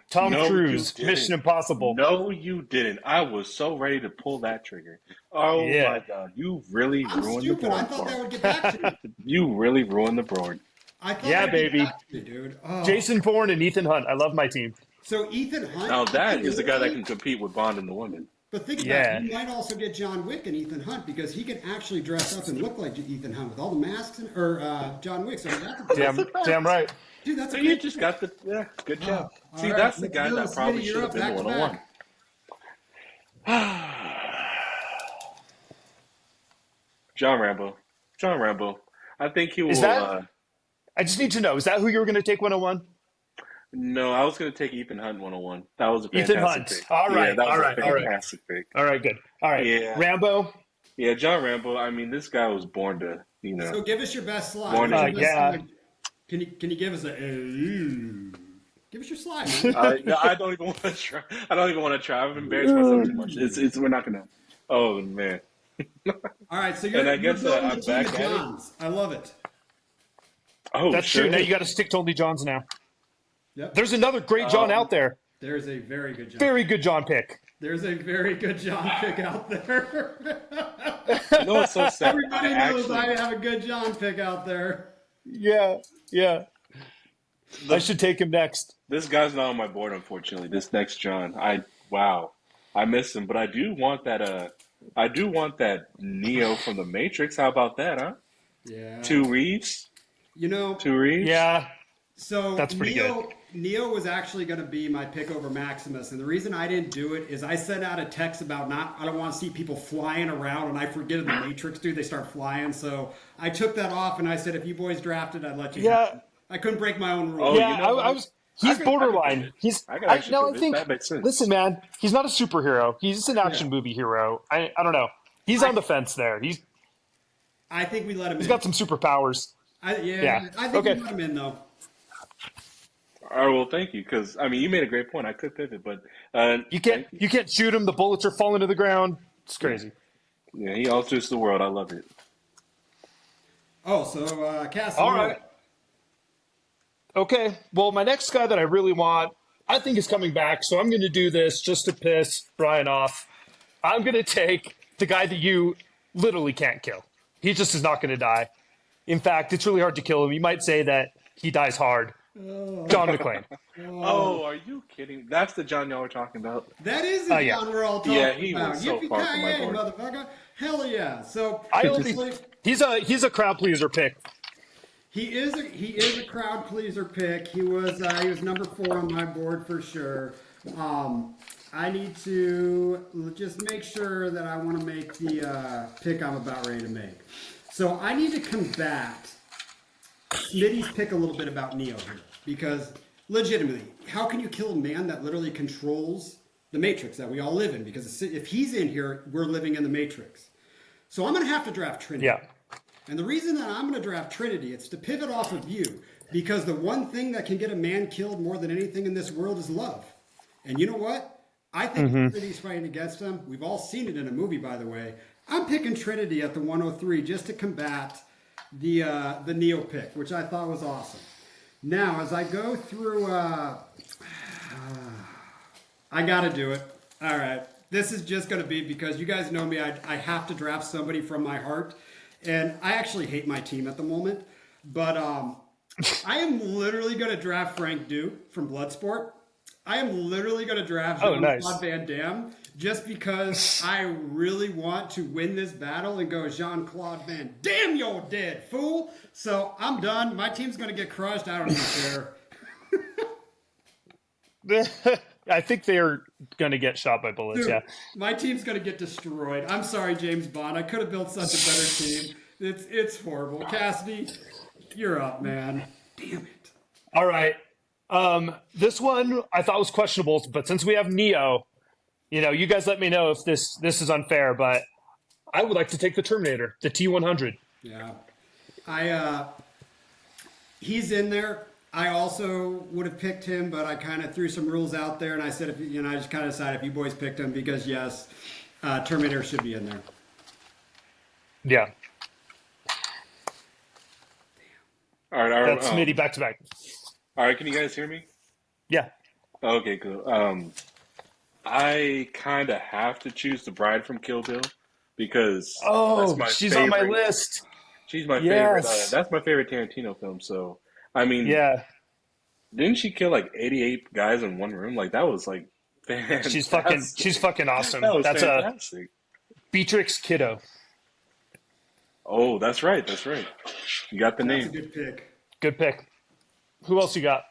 Tom Cruise, Mission Impossible. No, you didn't. I was so ready to pull that trigger. Oh my God, you really ruined the board. I thought that would get back to me. You really ruined the board. I thought Yeah, that'd get baby. back to me, dude. Oh. Jason Bourne and Ethan Hunt. I love my team. So Ethan Hunt. Now that is the guy that can compete with Bond and the women. But think about it, you might also get John Wick and Ethan Hunt because he can actually dress up and look like Ethan Hunt with all the masks or John Wick. So Damn right. Dude, that's So a you great just pick. got the good job. See, right, that's the let's guy go. that probably Smitty, should you're have up been the back to 101. John Rambo. John Rambo. I think he will. Is that? I just need to know. Is that who you were going to take 101? No, I was going to take Ethan Hunt 101. That was a Ethan fantastic Hunt. pick. All right. Yeah, that was all a right. All right. fantastic pick. All right. Good. All right. Yeah. Rambo. Yeah, John Rambo. I mean, this guy was born to, So give us your best slide. Born to- yeah. Can you give us a? Give us your slide. Man. I don't even want to try. I don't even want to try. I've embarrassed myself too much. We're not gonna. Oh man. All right, so you're, And I you're guess, building I'm the team back of at it. Johns. I love it. Oh, That's sure. true. Now you got to stick to only Johns now. Yep. There's another great John out there. There's a very good John. Very good John pick. There's a very good John pick out there. You know what's so sad? Everybody knows I have a good John pick out there. Yeah. Yeah. I should take him next. This guy's not on my board, unfortunately. This next John, I miss him, but I do want that. I do want that Neo from the Matrix. How about that, huh? Yeah. Two Reeves. You know. Two Reeves. Yeah. So That's pretty good. Neo was actually going to be my pick over Maximus, and the reason I didn't do it is I sent out a text about I don't want to see people flying around, and I forget in the Matrix, dude, they start flying. So I took that off, and I said, if you boys drafted, I'd let you. Have it. I couldn't break my own rules. Oh, yeah, you know I was. He's borderline. I think. That makes sense. Listen, man, he's not a superhero. He's an action movie hero. I don't know. He's on the fence there. I think we let him. He's got some superpowers. I think we let him in though. All right, well, thank you, because I mean, you made a great point. I could pivot, but you can't shoot him. The bullets are falling to the ground. It's crazy. Yeah, he alters the world. I love it. Oh, so Cass. All right. Okay. Well, my next guy that I really want, I think is coming back. So I'm going to do this just to piss Brian off. I'm going to take the guy that you literally can't kill. He just is not going to die. In fact, it's really hard to kill him. You might say that he dies hard. John McClane. Oh, are you kidding? That's the John y'all were talking about. That is the John we're all talking about. Yeah, he was so far from my board. Motherfucker. Hell yeah. So he's a crowd pleaser pick. He is a crowd pleaser pick. He was number 4 on my board for sure. I need to just make sure that I want to make the pick I'm about ready to make. So I need to combat Smitty's pick a little bit about Neo here. Because, legitimately, how can you kill a man that literally controls the Matrix that we all live in? Because if he's in here, we're living in the Matrix. So I'm going to have to draft Trinity. Yeah. And the reason that I'm going to draft Trinity, it's to pivot off of you. Because the one thing that can get a man killed more than anything in this world is love. And you know what? I think Trinity's fighting against him. We've all seen it in a movie, by the way. I'm picking Trinity at the 103 just to combat the Neo pick, which I thought was awesome. Now, as I go through, I got to do it. All right. This is just going to be because you guys know me. I have to draft somebody from my heart. And I actually hate my team at the moment. But I am literally going to draft Frank Duke from Bloodsport. I am literally going to draft Jean-Claude Van Damme just because I really want to win this battle and go Jean-Claude Van Damme, you're dead, fool. So I'm done. My team's going to get crushed. I don't even care. I think they're going to get shot by bullets, Dude, yeah. My team's going to get destroyed. I'm sorry, James Bond. I could have built such a better team. It's horrible. Cassidy, you're up, man. Damn it. All right. This one I thought was questionable, but since we have Neo, you guys let me know if this is unfair, but I would like to take the Terminator, the T-100. Yeah. He's in there. I also would have picked him, but I kind of threw some rules out there, and I said, I just kind of decided if you boys picked him because, yes, Terminator should be in there. Yeah. All right. That's Smitty back to back. All right, can you guys hear me? Yeah. Okay, cool. I kind of have to choose the bride from Kill Bill because she's on my list. She's my favorite. That's my favorite Tarantino film. So, I mean, didn't she kill like 88 guys in one room? Like that was like fantastic. She's fucking awesome. That's fantastic. Beatrix Kiddo. Oh, that's right. You got the name. That's a good pick. Good pick. Who else you got?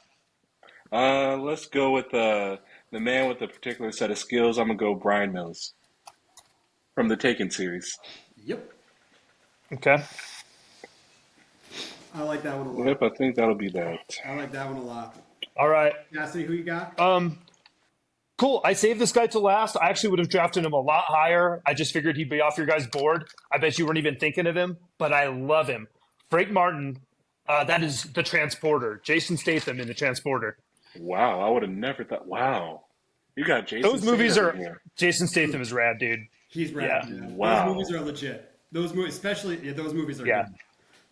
Let's go with the man with a particular set of skills. I'm gonna go Brian Mills from the Taken series. Yep. Okay. I like that one a lot. Yep, I think that'll be that. I like that one a lot. All right. Cassidy, who you got? Cool. I saved this guy to last. I actually would have drafted him a lot higher. I just figured he'd be off your guys' board. I bet you weren't even thinking of him, but I love him. Frank Martin. That is the Transporter. Jason Statham in the Transporter. Wow, I would have never thought. Wow, you got Jason. Those movies are. Here. Jason Statham is rad, dude. He's rad. Yeah. Wow. Those movies are legit. Those movies, especially those movies are good.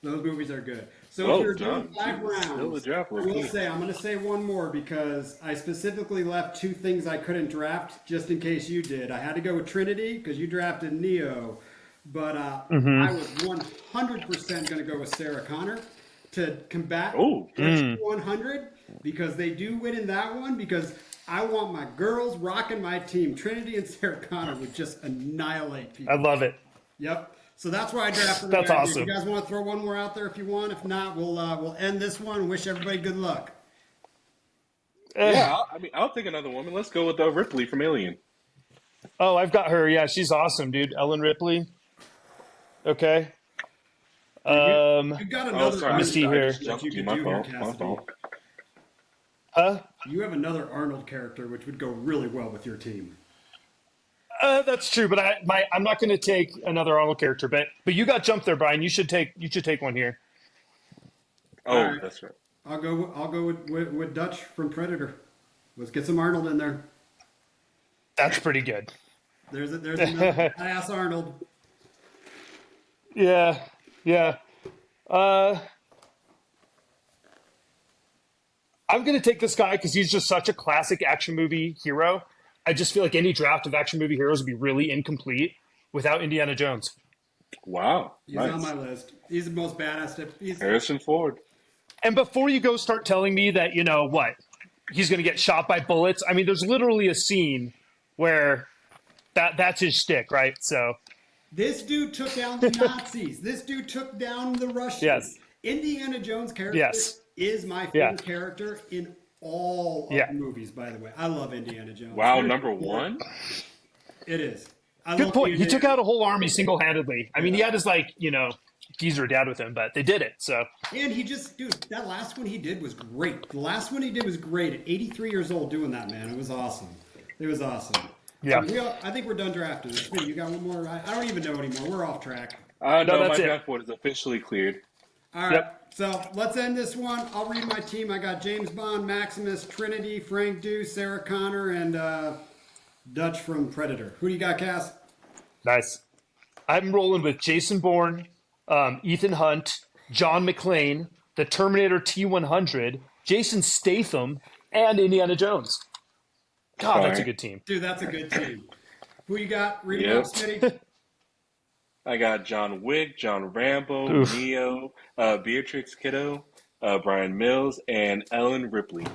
Those movies are good. So well if you're done. doing 5 rounds, I will say I'm going to say one more because I specifically left 2 things I couldn't draft just in case you did. I had to go with Trinity because you drafted Neo, but I was 100% going to go with Sarah Connor to combat 100 because they do win in that one because I want my girls rocking my team. Trinity and Sarah Connor would just annihilate people. I love it. Yep. So that's why I drafted. That's awesome. You guys want to throw one more out there if you want. If not, we'll end this one and wish everybody good luck. Yeah, I mean, I'll take another woman. Let's go with Ripley from Alien. Oh, I've got her. Yeah, she's awesome, dude. Ellen Ripley. Okay. You got Oh, another Let me sorry, see I here. just that jumped you you. could My do here, fault. My Cassidy. fault. Huh? You have another Arnold character which would go really well with your team. That's true, but I'm not going to take another Arnold character. But you got jumped there, Brian. You should take one here. All Oh, right. that's right. I'll go with Dutch from Predator. Let's get some Arnold in there. That's pretty good. There's another ass Arnold. Yeah, yeah. I'm going to take this guy because he's just such a classic action movie hero. I just feel like any draft of action movie heroes would be really incomplete without Indiana Jones. Wow, He's nice. on my list. He's the most badass. Harrison Ford. And before you go start telling me that, he's going to get shot by bullets. I mean, there's literally a scene where that's his shtick, right? So This dude took down the Nazis. This dude took down the Russians. Yes. Indiana Jones character Yes. is my favorite character in all of the movies, by the way. I love Indiana Jones. Wow, number one? It is. good point. He took out a whole army single-handedly. I mean, he had his geezer dad with him, but they did it. So And dude, that last one he did was great. The last one he did was great. At 83 years old doing that, man. It was awesome. It was awesome. Yeah. I think we're done drafting. Smitty, you got one more? I don't even know anymore. We're off track. No, my that's it. draft board is officially cleared. All right. So let's end this one. I'll read my team. I got James Bond, Maximus, Trinity, Frank Deuce, Sarah Connor, and Dutch from Predator. Who do you got, Cass? nice. I'm rolling with Jason Bourne, Ethan Hunt, John McClane, the Terminator T-100, Jason Statham, and Indiana Jones. God, that's a Fire. good team. Dude, that's a good team. Who you got? Read it Yep. up, Smitty. I got John Wick, John Rambo, Oof. Neo, Beatrix Kiddo, Brian Mills, and Ellen Ripley.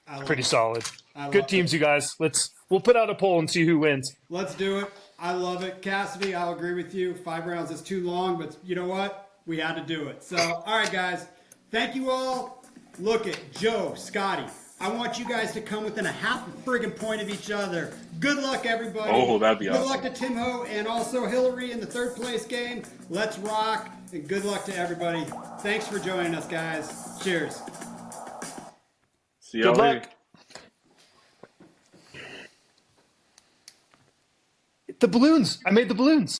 I love Pretty it. solid. I love Good teams, it. you guys. We'll put out a poll and see who wins. Let's do it. I love it. Cassidy, I'll agree with you. 5 rounds is too long, but you know what? We had to do it. So, all right, guys. Thank you all. Look at Joe, Scotty. I want you guys to come within a half a friggin' point of each other. Good luck, everybody. Oh, that'd be Good awesome. luck to Tim Ho and also Hillary in the third place game. Let's rock, and good luck to everybody. Thanks for joining us, guys. Cheers. See y'all Good luck. later. The balloons. I made the balloons.